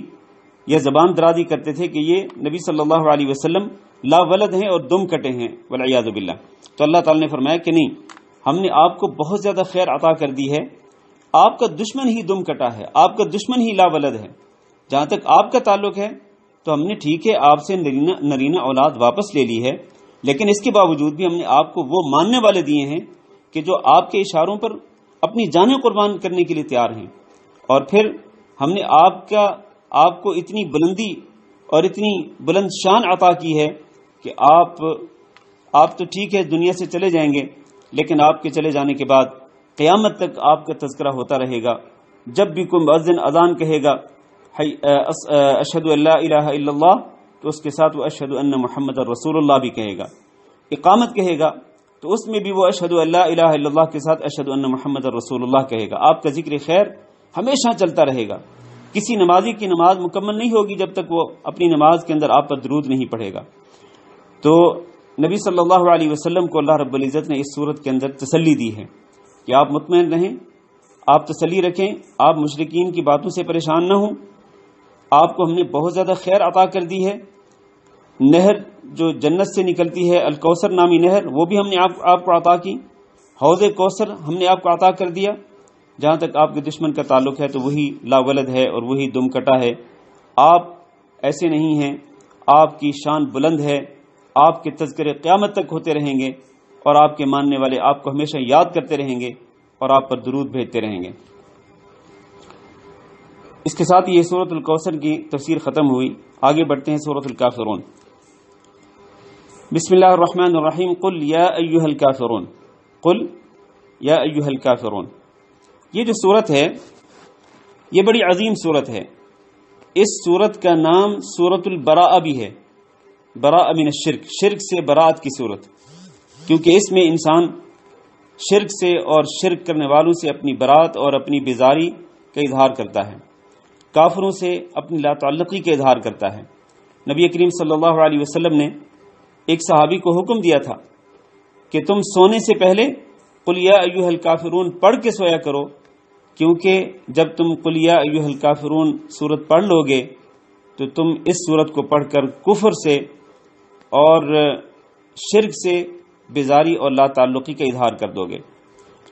یا زبان درازی کرتے تھے کہ یہ نبی صلی اللہ علیہ وسلم لا ولد ہیں اور دم کٹے ہیں والعیاذ باللہ. تو اللہ تعالی نے فرمایا کہ نہیں، ہم نے آپ کو بہت زیادہ خیر عطا کر دی ہے، آپ کا دشمن ہی دم کٹا ہے، آپ کا دشمن ہی لا ولد ہے. جہاں تک آپ کا تعلق ہے تو ہم نے ٹھیک ہے آپ سے نرینہ اولاد واپس لے لی ہے، لیکن اس کے باوجود بھی ہم نے آپ کو وہ ماننے والے دیے ہیں کہ جو آپ کے اشاروں پر اپنی جانیں قربان کرنے کے لیے تیار ہیں. اور پھر ہم نے آپ کو اتنی بلندی اور اتنی بلند شان عطا کی ہے کہ آپ تو ٹھیک ہے دنیا سے چلے جائیں گے، لیکن آپ کے چلے جانے کے بعد قیامت تک آپ کا تذکرہ ہوتا رہے گا. جب بھی کوئی مؤذن اذان کہے گا اشہد ان لا الہ الا اللہ، تو اس کے ساتھ وہ اشہد ان محمد رسول اللہ بھی کہے گا. اقامت کہے گا تو اس میں بھی وہ اشہد ان لا الہ الا اللہ کے ساتھ اشہد ان محمد رسول اللہ کہے گا. آپ کا ذکر خیر ہمیشہ چلتا رہے گا. کسی نمازی کی نماز مکمل نہیں ہوگی جب تک وہ اپنی نماز کے اندر آپ پر درود نہیں پڑھے گا. تو نبی صلی اللہ علیہ وسلم کو اللہ رب العزت نے اس صورت کے اندر تسلی دی ہے کہ آپ مطمئن رہیں، آپ تسلی رکھیں، آپ مشرکین کی باتوں سے پریشان نہ ہوں. آپ کو ہم نے بہت زیادہ خیر عطا کر دی ہے. نہر جو جنت سے نکلتی ہے الکوثر نامی نہر، وہ بھی ہم نے آپ کو عطا کی. حوض کوثر ہم نے آپ کو عطا کر دیا. جہاں تک آپ کے دشمن کا تعلق ہے تو وہی لا ولد ہے اور وہی دم کٹا ہے. آپ ایسے نہیں ہیں، آپ کی شان بلند ہے، آپ کے تذکرے قیامت تک ہوتے رہیں گے اور آپ کے ماننے والے آپ کو ہمیشہ یاد کرتے رہیں گے اور آپ پر درود بھیجتے رہیں گے. اس کے ساتھ یہ سورۃ الکوثر کی تفسیر ختم ہوئی. آگے بڑھتے ہیں سورۃ الکافرون. بسم اللہ الرحمن الرحیم. قل یا ایھا الکافرون، قل یا ایھا الکافرون. یہ جو سورت ہے یہ بڑی عظیم سورت ہے. اس سورت کا نام سورۃ البراء بھی ہے، براء من الشرک، شرک سے برات کی صورت، کیونکہ اس میں انسان شرک سے اور شرک کرنے والوں سے اپنی برات اور اپنی بیزاری کا اظہار کرتا ہے، کافروں سے اپنی لا تعلقی کا اظہار کرتا ہے. نبی کریم صلی اللہ علیہ وسلم نے ایک صحابی کو حکم دیا تھا کہ تم سونے سے پہلے قل یا ایھا الکافرون پڑھ کے سویا کرو، کیونکہ جب تم قل یا ایھا الکافرون سورت پڑھ لو گے تو تم اس سورت کو پڑھ کر کفر سے اور شرک سے بیزاری اور لا تعلقی کا اظہار کر دو گے.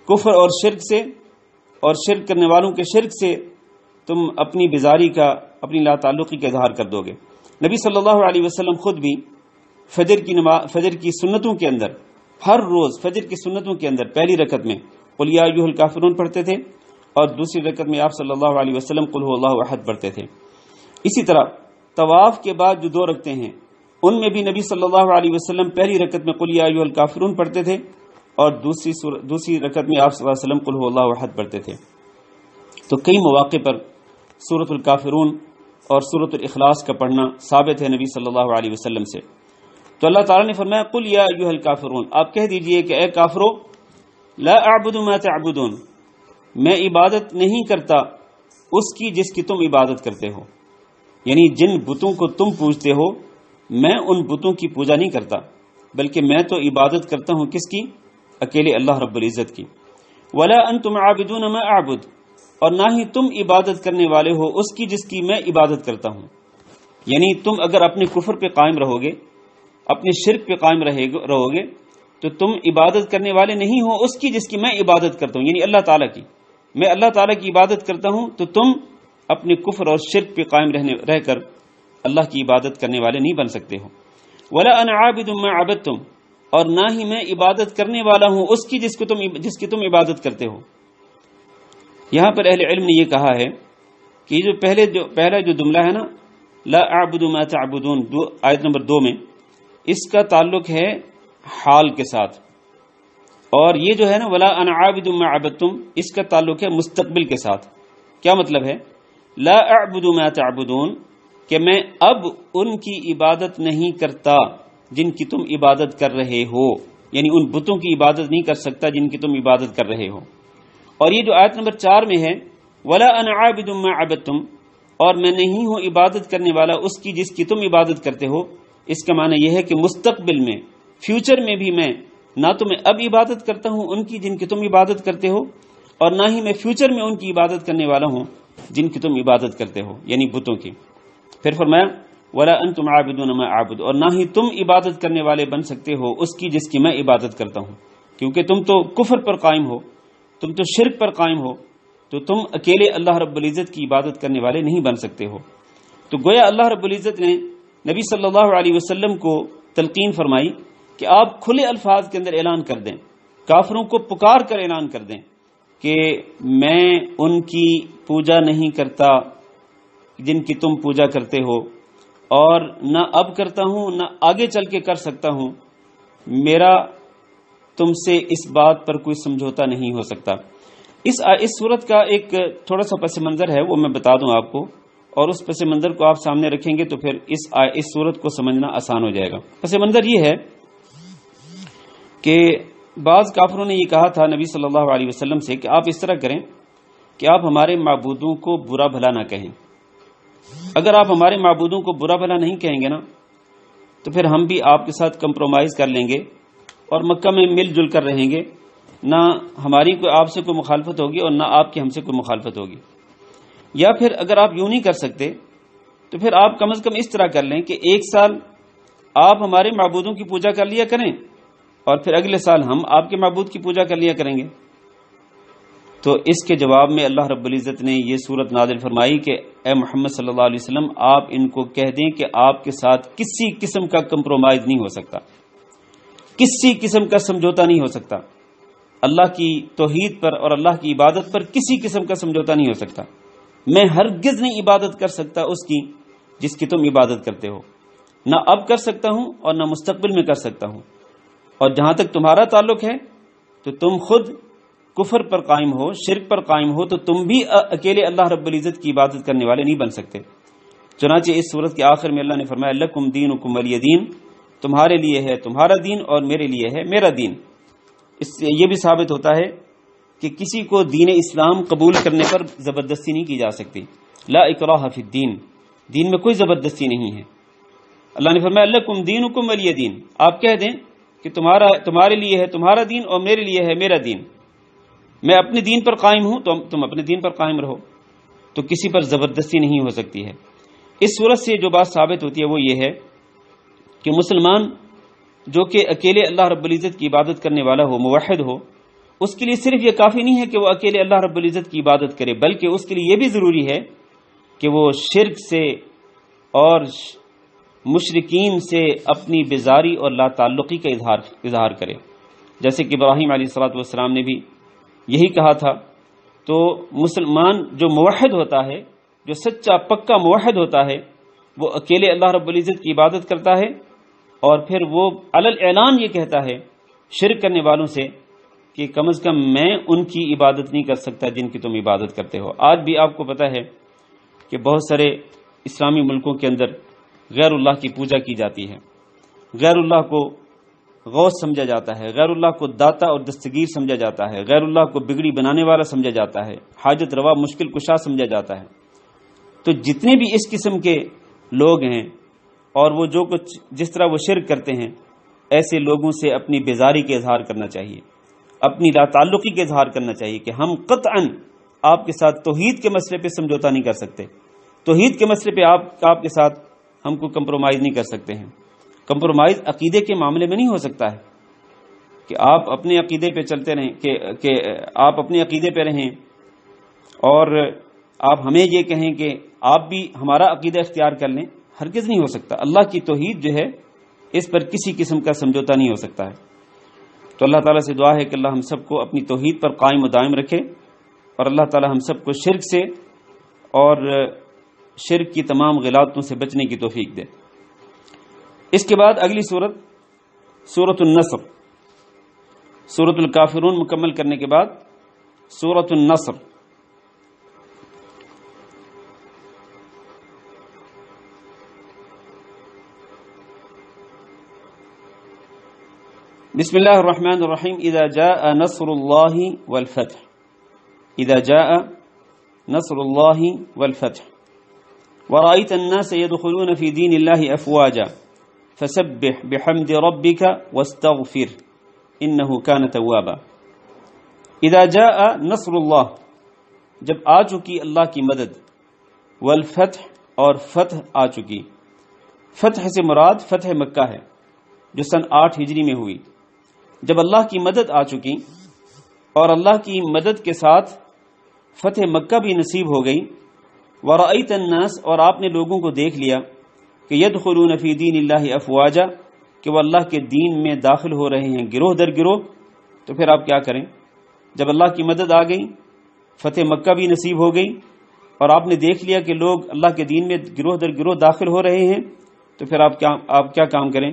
کفر اور شرک سے اور شرک کرنے والوں کے شرک سے تم اپنی بیزاری کا، اپنی لا تعلقی کا اظہار کر دو گے. نبی صلی اللہ علیہ وسلم خود بھی فجر کی سنتوں کے اندر، ہر روز فجر کی سنتوں کے اندر پہلی رکعت میں قل یا ایھا الکافرون پڑھتے تھے اور دوسری رکعت میں آپ صلی اللہ علیہ وسلم قل ھو اللہ احد پڑھتے تھے. اسی طرح طواف کے بعد جو 2 رکعتیں ہیں ان میں بھی نبی صلی اللہ علیہ وسلم پہلی رکعت میں قل یا ایھا الکافرون پڑھتے تھے اور دوسری رکعت میں آپ صلی اللہ علیہ وسلم قل ھو اللہ احد پڑھتے تھے. تو کئی مواقع پر سورۃ الکافرون اور سورۃ الاخلاص کا پڑھنا ثابت ہے نبی صلی اللہ علیہ وسلم سے. تو اللہ تعالیٰ نے فرمایا قل یا ایھا الکافرون، آپ کہہ دیجئے کہ اے کافرو، لا اعبد ما تعبدون، میں عبادت نہیں کرتا اس کی جس کی تم عبادت کرتے ہو. یعنی جن بتوں کو تم پوجتے ہو میں ان بتوں کی پوجا نہیں کرتا، بلکہ میں تو عبادت کرتا ہوں کس کی؟ اکیلے اللہ رب العزت کی. ولا انتم عابدون ما اعبد، اور نہ ہی تم عبادت کرنے والے ہو اس کی جس کی میں عبادت کرتا ہوں. یعنی تم اگر اپنے کفر پہ قائم رہو گے، اپنے شرک پہ قائم رہو گے تو تم عبادت کرنے والے نہیں ہو اس کی جس کی میں عبادت کرتا ہوں، یعنی اللہ تعالیٰ کی. میں اللہ تعالیٰ کی عبادت کرتا ہوں تو تم اپنے کفر اور شرک پہ قائم رہ کر اللہ کی عبادت کرنے والے نہیں بن سکتے ہو. ولا انا عابد ما عبدتم، اور نہ ہی میں عبادت کرنے والا ہوں اس کی جس کی تم عبادت کرتے ہو. یہاں پر اہل علم نے یہ کہا ہے کہ جو پہلا جو جملہ ہے نا لا اعبد ما تعبدون، آیت نمبر 2 میں، اس کا تعلق ہے حال کے ساتھ، اور یہ جو ہے نا ولا انا عابد ما عبدتم، اس کا تعلق ہے مستقبل کے ساتھ. کیا مطلب ہے؟ لا اعبد ما تعبدون، کہ میں اب ان کی عبادت نہیں کرتا جن کی تم عبادت کر رہے ہو، یعنی ان بتوں کی عبادت نہیں کر سکتا جن کی تم عبادت کر رہے ہو. اور یہ جو آیت نمبر 4 میں ہے ولا انا عابد ما عبدتم، اور میں نہیں ہوں عبادت کرنے والا اس کی جس کی تم عبادت کرتے ہو، اس کا معنی یہ ہے کہ مستقبل میں، فیوچر میں بھی میں نہ تو میں اب عبادت کرتا ہوں ان کی جن کی تم عبادت کرتے ہو، اور نہ ہی میں فیوچر میں ان کی عبادت کرنے والا ہوں جن کی تم عبادت کرتے ہو، یعنی بتوں کی۔ پھر فرمایا وَلَا أَنْتُمْ عَابِدُونَ مَا أَعْبُدُ، اور نہ ہی تم عبادت کرنے والے بن سکتے ہو اس کی جس کی میں عبادت کرتا ہوں، کیونکہ تم تو کفر پر قائم ہو، تم تو شرک پر قائم ہو، تو تم اکیلے اللہ رب العزت کی عبادت کرنے والے نہیں بن سکتے ہو۔ تو گویا اللہ رب العزت نے نبی صلی اللہ علیہ وسلم کو تلقین فرمائی کہ آپ کھلے الفاظ کے اندر اعلان کر دیں، کافروں کو پکار کر اعلان کر دیں کہ میں ان کی پوجا نہیں کرتا جن کی تم پوجا کرتے ہو، اور نہ اب کرتا ہوں نہ آگے چل کے کر سکتا ہوں، میرا تم سے اس بات پر کوئی سمجھوتا نہیں ہو سکتا۔ اس صورت کا ایک تھوڑا سا پس منظر ہے، وہ میں بتا دوں آپ کو، اور اس پس منظر کو آپ سامنے رکھیں گے تو پھر اس صورت کو سمجھنا آسان ہو جائے گا۔ پس منظر یہ ہے کہ بعض کافروں نے یہ کہا تھا نبی صلی اللہ علیہ وسلم سے کہ آپ اس طرح کریں کہ آپ ہمارے معبودوں کو برا بھلا نہ کہیں۔ اگر آپ ہمارے معبودوں کو برا بھلا نہیں کہیں گے نا تو پھر ہم بھی آپ کے ساتھ کمپرومائز کر لیں گے اور مکہ میں مل جل کر رہیں گے، نہ ہماری کوئی آپ سے کوئی مخالفت ہوگی اور نہ آپ کی ہم سے کوئی مخالفت ہوگی۔ یا پھر اگر آپ یوں نہیں کر سکتے تو پھر آپ کم از کم اس طرح کر لیں کہ ایک سال آپ ہمارے معبودوں کی پوجا کر لیا کریں اور پھر اگلے سال ہم آپ کے معبود کی پوجا کر لیا کریں گے۔ تو اس کے جواب میں اللہ رب العزت نے یہ صورت نازل فرمائی کہ اے محمد صلی اللہ علیہ وسلم آپ ان کو کہہ دیں کہ آپ کے ساتھ کسی قسم کا کمپرومائز نہیں ہو سکتا، کسی قسم کا سمجھوتا نہیں ہو سکتا، اللہ کی توحید پر اور اللہ کی عبادت پر کسی قسم کا سمجھوتا نہیں ہو سکتا۔ میں ہرگز نہیں عبادت کر سکتا اس کی جس کی تم عبادت کرتے ہو، نہ اب کر سکتا ہوں اور نہ مستقبل میں کر سکتا ہوں، اور جہاں تک تمہارا تعلق ہے تو تم خود کفر پر قائم ہو، شرک پر قائم ہو، تو تم بھی اکیلے اللہ رب العزت کی عبادت کرنے والے نہیں بن سکتے۔ چنانچہ اس سورت کے آخر میں اللہ نے فرمایا لکم دینکم ولی دین، تمہارے لیے ہے تمہارا دین اور میرے لیے ہے میرا دین۔ اس سے یہ بھی ثابت ہوتا ہے کہ کسی کو دین اسلام قبول کرنے پر زبردستی نہیں کی جا سکتی۔ لا اکراہ فی الدین، دین میں کوئی زبردستی نہیں ہے۔ اللہ نے فرمایا لکم دینکم ولی دین، آپ کہہ دیں کہ تمہارے لیے ہے تمہارا دین اور میرے لیے ہے میرا دین، میں اپنے دین پر قائم ہوں تو تم اپنے دین پر قائم رہو، تو کسی پر زبردستی نہیں ہو سکتی ہے۔ اس صورت سے جو بات ثابت ہوتی ہے وہ یہ ہے کہ مسلمان جو کہ اکیلے اللہ رب العزت کی عبادت کرنے والا ہو، موحد ہو، اس کے لیے صرف یہ کافی نہیں ہے کہ وہ اکیلے اللہ رب العزت کی عبادت کرے، بلکہ اس کے لیے یہ بھی ضروری ہے کہ وہ شرک سے اور مشرکین سے اپنی بیزاری اور لا تعلقی کا اظہار کرے، جیسے کہ ابراہیم علیہ الصلوۃ والسلام نے بھی یہی کہا تھا۔ تو مسلمان جو موحد ہوتا ہے، جو سچا پکا موحد ہوتا ہے، وہ اکیلے اللہ رب العزت کی عبادت کرتا ہے، اور پھر وہ علی الاعلان یہ کہتا ہے شرک کرنے والوں سے کہ کم از کم میں ان کی عبادت نہیں کر سکتا جن کی تم عبادت کرتے ہو۔ آج بھی آپ کو پتہ ہے کہ بہت سارے اسلامی ملکوں کے اندر غیر اللہ کی پوجا کی جاتی ہے، غیر اللہ کو غوث سمجھا جاتا ہے، غیر اللہ کو داتا اور دستگیر سمجھا جاتا ہے، غیر اللہ کو بگڑی بنانے والا سمجھا جاتا ہے، حاجت روا مشکل کشا سمجھا جاتا ہے۔ تو جتنے بھی اس قسم کے لوگ ہیں اور وہ جو کچھ جس طرح وہ شرک کرتے ہیں، ایسے لوگوں سے اپنی بیزاری کے اظہار کرنا چاہیے، اپنی لا تعلقی کے اظہار کرنا چاہیے کہ ہم قطعاً آپ کے ساتھ توحید کے مسئلے پہ سمجھوتا نہیں کر سکتے، توحید کے مسئلے پہ آپ کے ساتھ ہم کو کمپرومائز نہیں کر سکتے ہیں۔ کمپرومائز عقیدے کے معاملے میں نہیں ہو سکتا ہے کہ آپ اپنے عقیدے پہ چلتے رہیں، کہ آپ اپنے عقیدے پہ رہیں اور آپ ہمیں یہ کہیں کہ آپ بھی ہمارا عقیدہ اختیار کر لیں، ہرگز نہیں ہو سکتا۔ اللہ کی توحید جو ہے اس پر کسی قسم کا سمجھوتا نہیں ہو سکتا ہے۔ تو اللہ تعالیٰ سے دعا ہے کہ اللہ ہم سب کو اپنی توحید پر قائم و دائم رکھے، اور اللہ تعالیٰ ہم سب کو شرک سے اور شرک کی تمام غلاتوں سے بچنے کی توفیق دے۔ اس کے بعد اگلی صورت سورۃ النصر، سورۃ الکافرون مکمل کرنے کے بعد سورۃ النصر۔ بسم اللہ الرحمن الرحیم۔ اذا جاء نصر اللہ والفتح، اذا جاء نصر اللہ والفتح، ورأيت الناس يدخلون في دين الله أفواجا فسبح بحمد ربك واستغفر إنه كان توابا. اذا جاء نصر اللہ، جب آ چکی اللہ کی مدد، والفتح اور فتح آ چکی. فتح سے مراد فتح مکہ ہے جو سن 8 ہجری میں ہوئی. جب اللہ کی مدد آ چکی اور اللہ کی مدد کے ساتھ فتح مکہ بھی نصیب ہو گئی. ورأیت الناس، اور آپ نے لوگوں کو دیکھ لیا کہ یدخلون فی دین اللہ افواجا، کہ وہ اللہ کے دین میں داخل ہو رہے ہیں گروہ در گروہ. تو پھر آپ کیا کریں؟ جب اللہ کی مدد آ گئی، فتح مکہ بھی نصیب ہو گئی اور آپ نے دیکھ لیا کہ لوگ اللہ کے دین میں گروہ در گروہ داخل ہو رہے ہیں، تو پھر آپ کیا کام کریں؟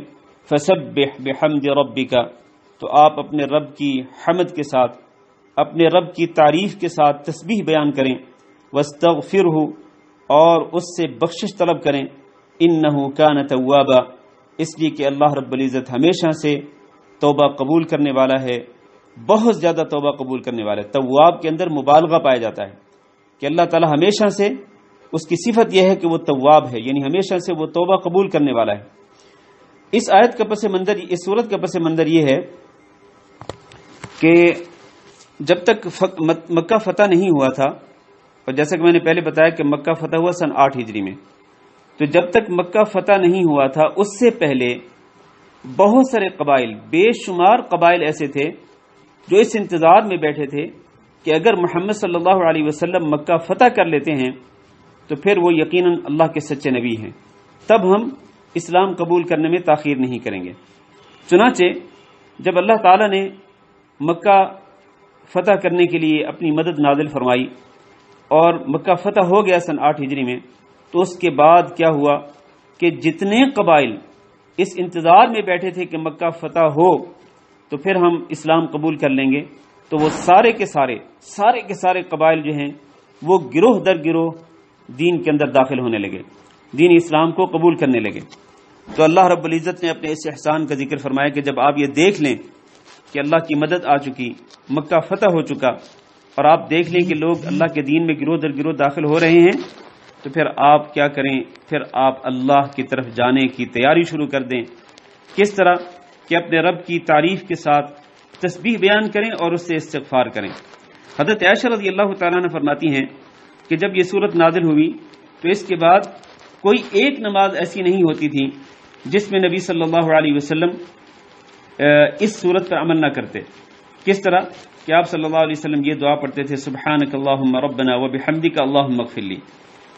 فسبح بحمد ربک، تو آپ اپنے رب کی حمد کے ساتھ، اپنے رب کی تعریف کے ساتھ تسبیح بیان کریں. واستغفرہ، اور اس سے بخشش طلب کریں. انہ کان توابا، اس لیے کہ اللہ رب العزت ہمیشہ سے توبہ قبول کرنے والا ہے، بہت زیادہ توبہ قبول کرنے والا ہے. تواب کے اندر مبالغہ پایا جاتا ہے کہ اللہ تعالی ہمیشہ سے، اس کی صفت یہ ہے کہ وہ تواب ہے، یعنی ہمیشہ سے وہ توبہ قبول کرنے والا ہے. اس آیت کا پس منظر، اس صورت کا پس منظر یہ ہے کہ جب تک مکہ فتح نہیں ہوا تھا، اور جیسا کہ میں نے پہلے بتایا کہ مکہ فتح ہوا سن 8 ہجری میں، تو جب تک مکہ فتح نہیں ہوا تھا اس سے پہلے بہت سارے قبائل، بے شمار قبائل ایسے تھے جو اس انتظار میں بیٹھے تھے کہ اگر محمد صلی اللہ علیہ وسلم مکہ فتح کر لیتے ہیں تو پھر وہ یقیناً اللہ کے سچے نبی ہیں، تب ہم اسلام قبول کرنے میں تاخیر نہیں کریں گے. چنانچہ جب اللہ تعالیٰ نے مکہ فتح کرنے کے لیے اپنی مدد نازل فرمائی اور مکہ فتح ہو گیا سن 8 ہجری میں، تو اس کے بعد کیا ہوا کہ جتنے قبائل اس انتظار میں بیٹھے تھے کہ مکہ فتح ہو تو پھر ہم اسلام قبول کر لیں گے، تو وہ سارے کے سارے قبائل جو ہیں وہ گروہ در گروہ دین کے اندر داخل ہونے لگے، دین اسلام کو قبول کرنے لگے. تو اللہ رب العزت نے اپنے اس احسان کا ذکر فرمایا کہ جب آپ یہ دیکھ لیں کہ اللہ کی مدد آ چکی، مکہ فتح ہو چکا، اور آپ دیکھ لیں کہ لوگ اللہ کے دین میں گروہ در گروہ داخل ہو رہے ہیں، تو پھر آپ کیا کریں؟ پھر آپ اللہ کی طرف جانے کی تیاری شروع کر دیں. کس طرح؟ کہ اپنے رب کی تعریف کے ساتھ تسبیح بیان کریں اور اس سے استغفار کریں. حضرت عائشہ رضی اللہ تعالیٰ عنہ فرماتی ہیں کہ جب یہ صورت نازل ہوئی تو اس کے بعد کوئی ایک نماز ایسی نہیں ہوتی تھی جس میں نبی صلی اللہ علیہ وسلم اس صورت پر عمل نہ کرتے. کس طرح؟ کہ آپ صلی اللہ علیہ وسلم یہ دعا پڑھتے تھے، سبحانک اللہم ربنا وبحمدک اللہم اغفر لی.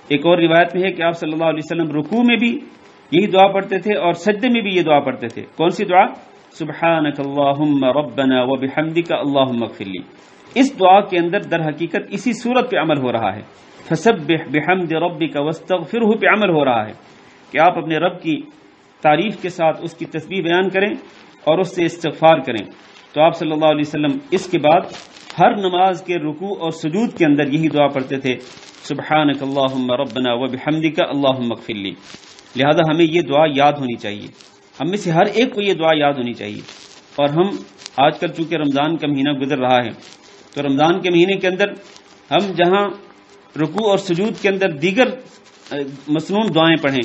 ایک اور روایت میں ہے کہ آپ صلی اللہ علیہ وسلم رکوع میں بھی یہی دعا پڑھتے تھے اور سجدے میں بھی یہ دعا پڑھتے تھے. کون سی دعا؟ سبحانک اللہم ربنا وبحمدک اللہم اغفر لی. اس دعا کے اندر در حقیقت اسی صورت پہ عمل ہو رہا ہے. فسبح بحمد ربک واستغفرہ پہ عمل ہو رہا ہے کہ آپ اپنے رب کی تعریف کے ساتھ اس کی تسبیح بیان کریں اور اس سے استغفار کریں. تو آپ صلی اللہ علیہ وسلم اس کے بعد ہر نماز کے رکوع اور سجود کے اندر یہی دعا پڑھتے تھے، سبحانک اللہم ربنا وبحمدک اللہم اغفر لی. لہذا ہمیں یہ دعا یاد ہونی چاہیے، ہم میں سے ہر ایک کو یہ دعا یاد ہونی چاہیے. اور ہم آج کل چونکہ رمضان کا مہینہ گزر رہا ہے، تو رمضان کے مہینے کے اندر ہم جہاں رکوع اور سجود کے اندر دیگر مسنون دعائیں پڑھیں،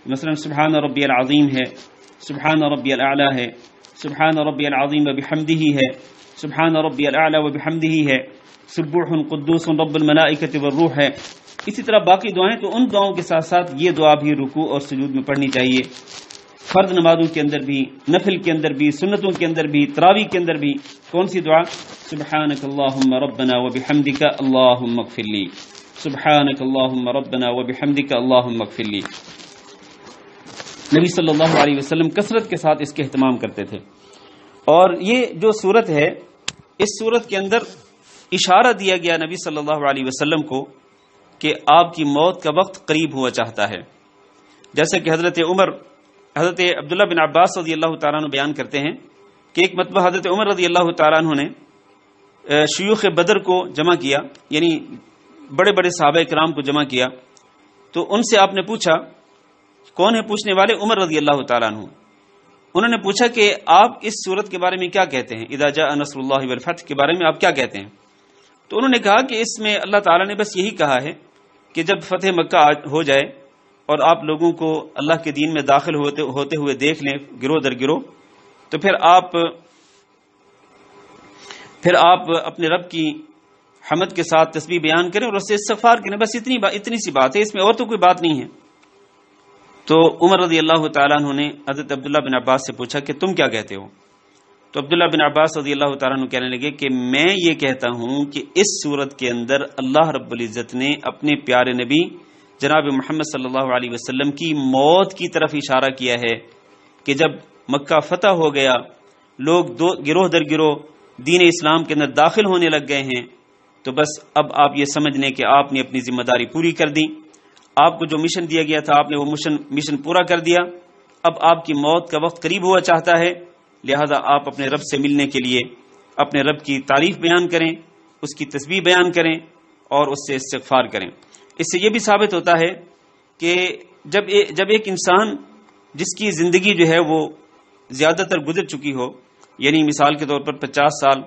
مثلا سبحان ربی العظیم ہے، سبحان ربی الاعلی ہے، سبحان ربی العظیم وبحمدہ ہے، سبحان ربی الاعلی وبحمدہ ہے، سبوح قدوس رب الملائکۃ والروح ہے. اسی طرح باقی دعائیں، تو ان دعاؤں کے ساتھ ساتھ یہ دعا بھی رکوع اور سجود میں پڑھنی چاہیے. فرض نمازوں کے اندر بھی، نفل کے اندر بھی، سنتوں کے اندر بھی، تراویح کے اندر بھی. کون سی دعا؟ سبحانک اللہم ربنا وبحمدک اللہم اغفر لی. سبحانک اللہم ربنا وبحمدک اللہم اغفر لی. نبی صلی اللہ علیہ وسلم کثرت کے ساتھ اس کے اہتمام کرتے تھے. اور یہ جو صورت ہے، اس صورت کے اندر اشارہ دیا گیا نبی صلی اللہ علیہ وسلم کو کہ آپ کی موت کا وقت قریب ہوا چاہتا ہے. جیسے کہ حضرت عبداللہ بن عباس رضی اللہ تعالیٰ عنہ بیان کرتے ہیں کہ ایک مرتبہ حضرت عمر رضی اللہ تعالیٰ عنہ نے شیوخ بدر کو جمع کیا، یعنی بڑے بڑے صحابہ کرام کو جمع کیا. تو ان سے آپ نے پوچھا، کون ہے پوچھنے والے؟ عمر رضی اللہ تعالیٰ عنہ. انہوں نے پوچھا کہ آپ اس صورت کے بارے میں کیا کہتے ہیں، اذا جاء نصر اللہ والفتح کے بارے میں آپ کیا کہتے ہیں؟ تو انہوں نے کہا کہ اس میں اللہ تعالیٰ نے بس یہی کہا ہے کہ جب فتح مکہ ہو جائے اور آپ لوگوں کو اللہ کے دین میں داخل ہوتے ہوئے دیکھ لیں گروہ در گروہ، تو پھر آپ اپنے رب کی حمد کے ساتھ تسبیح بیان کریں اور اس سے استغفار کریں. بس اتنی سی بات ہے، اس میں اور تو کوئی بات نہیں ہے. تو عمر رضی اللہ تعالیٰ عنہ نے حضرت عبداللہ بن عباس سے پوچھا کہ تم کیا کہتے ہو؟ تو عبداللہ بن عباس رضی اللہ تعالیٰ عنہ کہنے لگے کہ میں یہ کہتا ہوں کہ اس صورت کے اندر اللہ رب العزت نے اپنے پیارے نبی جناب محمد صلی اللہ علیہ وسلم کی موت کی طرف اشارہ کیا ہے کہ جب مکہ فتح ہو گیا، لوگ گروہ در گروہ دین اسلام کے اندر داخل ہونے لگ گئے ہیں، تو بس اب آپ یہ سمجھ لیں کہ آپ نے اپنی ذمہ داری پوری کر دی. آپ کو جو مشن دیا گیا تھا آپ نے وہ مشن پورا کر دیا. اب آپ کی موت کا وقت قریب ہوا چاہتا ہے، لہذا آپ اپنے رب سے ملنے کے لیے اپنے رب کی تعریف بیان کریں، اس کی تسبیح بیان کریں اور اس سے استغفار کریں. اس سے یہ بھی ثابت ہوتا ہے کہ جب ایک انسان جس کی زندگی جو ہے وہ زیادہ تر گزر چکی ہو، یعنی مثال کے طور پر 50 سال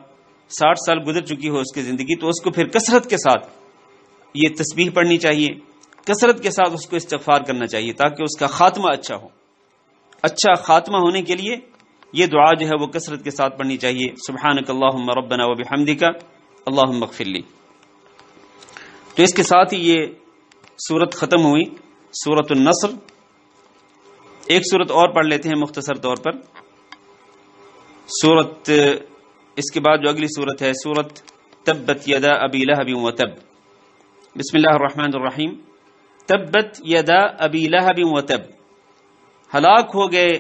60 سال گزر چکی ہو اس کی زندگی، تو اس کو پھر کثرت کے ساتھ یہ تسبیح پڑھنی چاہیے، کثرت کے ساتھ اس کو استغفار کرنا چاہیے تاکہ اس کا خاتمہ اچھا ہو. اچھا خاتمہ ہونے کے لیے یہ دعا جو ہے وہ کثرت کے ساتھ پڑھنی چاہیے. سبحانک اللہم ربنا وبحمدک اللہم اغفر لی. تو اس کے ساتھ ہی یہ سورت ختم ہوئی، سورۃ النصر. ایک سورت اور پڑھ لیتے ہیں مختصر طور پر. سورت اس کے بعد جو اگلی سورت ہے سورت تبت یدا ابی لہب وتب. بسم اللہ الرحمن الرحیم. تبت یدا ابی لہب وتب. ہلاک ہو گئے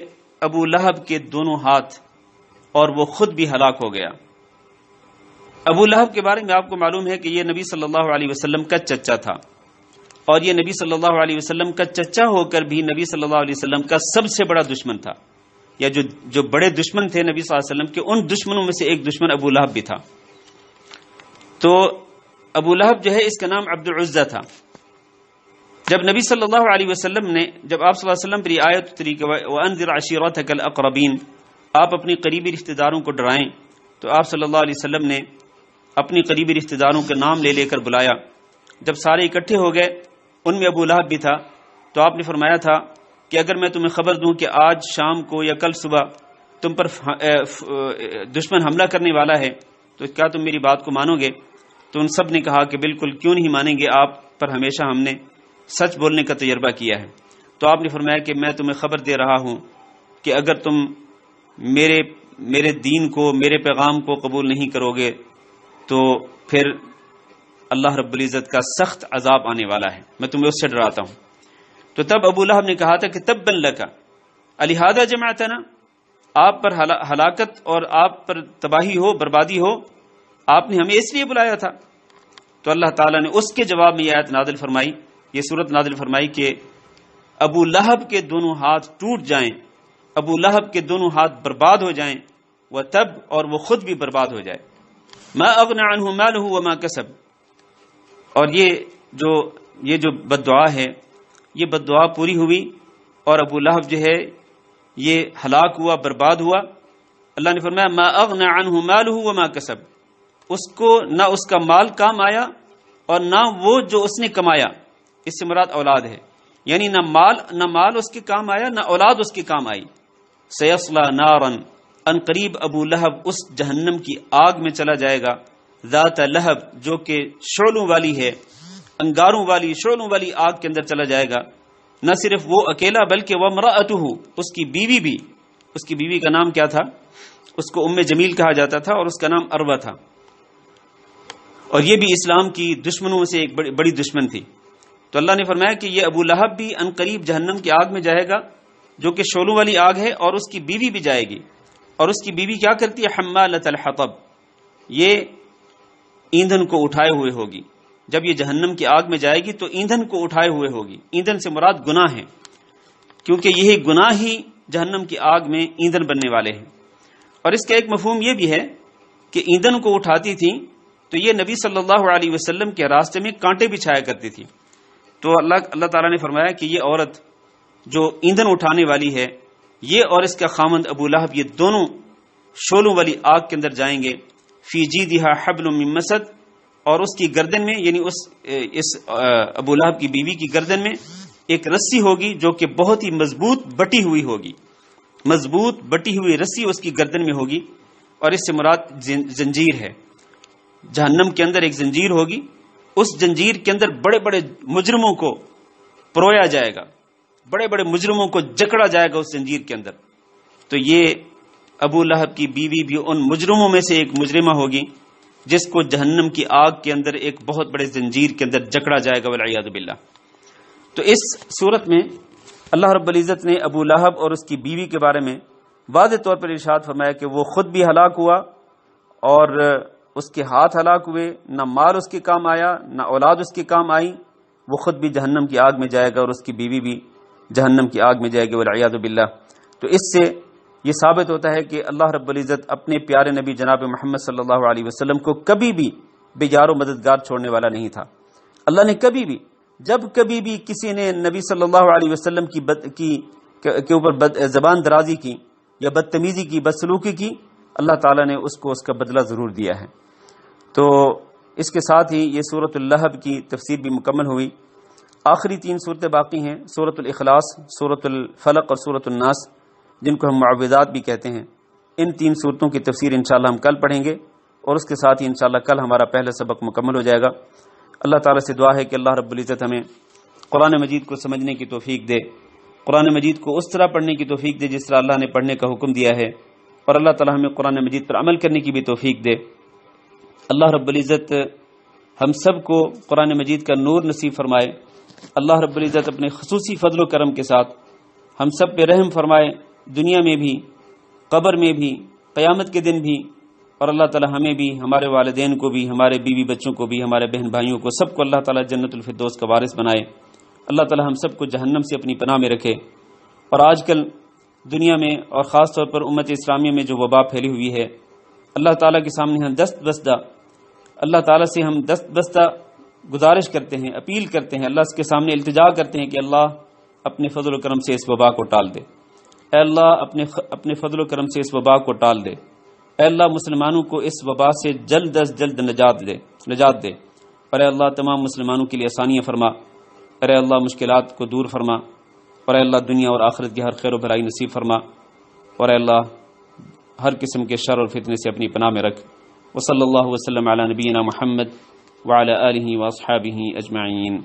ابو لہب کے دونوں ہاتھ اور وہ خود بھی ہلاک ہو گیا. ابو لہب کے بارے میں آپ کو معلوم ہے کہ یہ نبی صلی اللہ علیہ وسلم کا چچا تھا، اور یہ نبی صلی اللہ علیہ وسلم کا چچا ہو کر بھی نبی صلی اللہ علیہ وسلم کا سب سے بڑا دشمن تھا، یا جو بڑے دشمن تھے نبی صلی اللہ علیہ وسلم کے، ان دشمنوں میں سے ایک دشمن ابو لہب بھی تھا. تو ابو لہب جو ہے اس کا نام عبد العزہ تھا. جب نبی صلی اللہ علیہ وسلم نے جب آپ صلی اللہ علیہ وسلم پر یہ آیت اتری کہ وَأَنذِرْ عَشِيرَتَكَ الْأَقْرَبِينَ، آپ اپنی قریبی رشتہ داروں کو ڈرائیں، تو آپ صلی اللہ علیہ وسلم نے اپنی قریبی رشتہ داروں کے نام لے کر بلایا. جب سارے اکٹھے ہو گئے، ان میں ابو لہب بھی تھا، تو آپ نے فرمایا تھا کہ اگر میں تمہیں خبر دوں کہ آج شام کو یا کل صبح تم پر دشمن حملہ کرنے والا ہے تو کیا تم میری بات کو مانو گے؟ تو ان سب نے کہا کہ بالکل، کیوں نہیں مانیں گے، آپ پر ہمیشہ ہم نے سچ بولنے کا تجربہ کیا ہے. تو آپ نے فرمایا کہ میں تمہیں خبر دے رہا ہوں کہ اگر تم میرے دین کو، میرے پیغام کو قبول نہیں کرو گے تو پھر اللہ رب العزت کا سخت عذاب آنے والا ہے، میں تمہیں اس سے ڈراتا ہوں. تو تب ابو لہب نے کہا تھا کہ تبا لک الہذا جمعتنا، آپ پر ہلاکت اور آپ پر تباہی ہو، بربادی ہو، آپ نے ہمیں اس لیے بلایا تھا. تو اللہ تعالیٰ نے اس کے جواب میں یہ آیت نازل فرمائی، یہ صورت نازل فرمائی کہ ابو لہب کے دونوں ہاتھ ٹوٹ جائیں، ابو لہب کے دونوں ہاتھ برباد ہو جائیں، وتب، اور وہ خود بھی برباد ہو جائے. ما اغنى عنه ماله وما كسب. اور یہ جو بد دعا ہے، یہ بد دعا پوری ہوئی اور ابو لہب جو ہے یہ ہلاک ہوا، برباد ہوا. اللہ نے فرمایا ما اغنى عنه ماله وما كسب، اس کو نہ اس کا مال کام آیا اور نہ وہ جو اس نے کمایا. اس سے مراد اولاد ہے، یعنی نہ مال اس کے کام آیا، نہ اولاد اس کے کام آئی. سیصلی نارا، ان قریب ابو لہب اس جہنم کی آگ میں چلا جائے گا، ذات لہب، جو کہ شعلوں والی ہے، انگاروں والی، شعلوں والی آگ کے اندر چلا جائے گا. نہ صرف وہ اکیلا بلکہ وامرأتہ، اس کی بیوی بھی. اس کی بیوی کا نام کیا تھا؟ اس کو ام جمیل کہا جاتا تھا اور اس کا نام عروہ تھا، اور یہ بھی اسلام کی دشمنوں سے ایک بڑی دشمن تھی. تو اللہ نے فرمایا کہ یہ ابو لہب بھی ان قریب جہنم کی آگ میں جائے گا جو کہ شعلوں والی آگ ہے، اور اس کی بیوی بھی جائے گی. اور اس کی بیوی کیا کرتی ہے؟ حمالۃ الحطب، یہ ایندھن کو اٹھائے ہوئے ہوگی. جب یہ جہنم کی آگ میں جائے گی تو ایندھن کو اٹھائے ہوئے ہوگی. ایندھن سے مراد گناہ ہے، کیونکہ یہی گناہ ہی جہنم کی آگ میں ایندھن بننے والے ہیں. اور اس کا ایک مفہوم یہ بھی ہے کہ ایندھن کو اٹھاتی تھی تو یہ نبی صلی اللہ علیہ وسلم کے راستے میں کانٹے بچھایا کرتی تھی. تو اللہ تعالیٰ نے فرمایا کہ یہ عورت جو ایندھن اٹھانے والی ہے، یہ اور اس کا خامند ابو لہب، یہ دونوں شعلوں والی آگ کے اندر جائیں گے. فی جیدہا حبل من مسد، اور اس کی گردن میں، یعنی اس ابو لہب کی بیوی کی گردن میں ایک رسی ہوگی جو کہ بہت ہی مضبوط بٹی ہوئی ہوگی، مضبوط بٹی ہوئی رسی اس کی گردن میں ہوگی، اور اس سے مراد زنجیر ہے۔ جہنم کے اندر ایک زنجیر ہوگی، اس زنجیر کے اندر بڑے بڑے مجرموں کو پرویا جائے گا، بڑے بڑے مجرموں کو جکڑا جائے گا اس زنجیر کے اندر۔ تو یہ ابو لہب کی بیوی بھی ان مجرموں میں سے ایک مجرمہ ہوگی جس کو جہنم کی آگ کے اندر ایک بہت بڑے زنجیر کے اندر جکڑا جائے گا والعیاذ باللہ۔ تو اس صورت میں اللہ رب العزت نے ابو لہب اور اس کی بیوی کے بارے میں واضح طور پر ارشاد فرمایا کہ وہ خود بھی ہلاک ہوا اور اس کے ہاتھ ہلاک ہوئے، نہ مال اس کے کام آیا نہ اولاد اس کے کام آئی، وہ خود بھی جہنم کی آگ میں جائے گا اور اس کی بیوی بھی جہنم کی آگ میں جائے گی والعیاذ باللہ۔ تو اس سے یہ ثابت ہوتا ہے کہ اللہ رب العزت اپنے پیارے نبی جناب محمد صلی اللہ علیہ وسلم کو کبھی بھی بے یار و مددگار چھوڑنے والا نہیں تھا۔ اللہ نے کبھی بھی، جب کبھی بھی کسی نے نبی صلی اللہ علیہ وسلم کے اوپر زبان درازی کی یا بدتمیزی کی، بدسلوکی کی، اللہ تعالیٰ نے اس کو اس کا بدلہ ضرور دیا ہے۔ تو اس کے ساتھ ہی یہ سورۃ اللہب کی تفسیر بھی مکمل ہوئی۔ آخری 3 صورتیں باقی ہیں، سورۃ الاخلاص، سورۃ الفلق اور سورۃ الناس، جن کو ہم معوذات بھی کہتے ہیں۔ ان 3 صورتوں کی تفسیر انشاءاللہ ہم کل پڑھیں گے، اور اس کے ساتھ ہی انشاءاللہ کل ہمارا پہلا سبق مکمل ہو جائے گا۔ اللہ تعالیٰ سے دعا ہے کہ اللہ رب العزت ہمیں قرآن مجید کو سمجھنے کی توفیق دے، قرآن مجید کو اس طرح پڑھنے کی توفیق دے جس طرح اللہ نے پڑھنے کا حکم دیا ہے، اور اللہ تعالیٰ ہمیں قرآن مجید پر عمل کرنے کی بھی توفیق دے۔ اللہ رب العزت ہم سب کو قرآن مجید کا نور نصیب فرمائے۔ اللہ رب العزت اپنے خصوصی فضل و کرم کے ساتھ ہم سب پہ رحم فرمائے، دنیا میں بھی، قبر میں بھی، قیامت کے دن بھی، اور اللہ تعالی ہمیں بھی، ہمارے والدین کو بھی، ہمارے بیوی بچوں کو بھی، ہمارے بہن بھائیوں کو، سب کو اللہ تعالی جنت الفردوس کا وارث بنائے۔ اللہ تعالی ہم سب کو جہنم سے اپنی پناہ میں رکھے۔ اور آج کل دنیا میں اور خاص طور پر امت اسلامیہ میں جو وبا پھیلی ہوئی ہے، اللہ تعالیٰ کے سامنے ہم دست بستہ، اللہ تعالیٰ سے ہم دست بستہ گزارش کرتے ہیں، اپیل کرتے ہیں، اللہ کے سامنے التجا کرتے ہیں کہ اللہ اپنے فضل و کرم سے اس وبا کو ٹال دے۔ اے اللہ اپنے فضل و کرم سے اس وبا کو ٹال دے۔ اے اللہ مسلمانوں کو اس وبا سے جلد از جلد نجات دے، اور اے اللہ تمام مسلمانوں کے لیے آسانیاں فرما، اور اے اللہ مشکلات کو دور فرما، اور اے اللہ دنیا اور آخرت کی ہر خیر و بھلائی نصیب فرما، اور اے اللہ ہر قسم کے شر اور فتنے سے اپنی پناہ میں رکھ۔ وصلی اللہ وسلم علی نبینا محمد وعلی آلہ واصحابہ اجمعین۔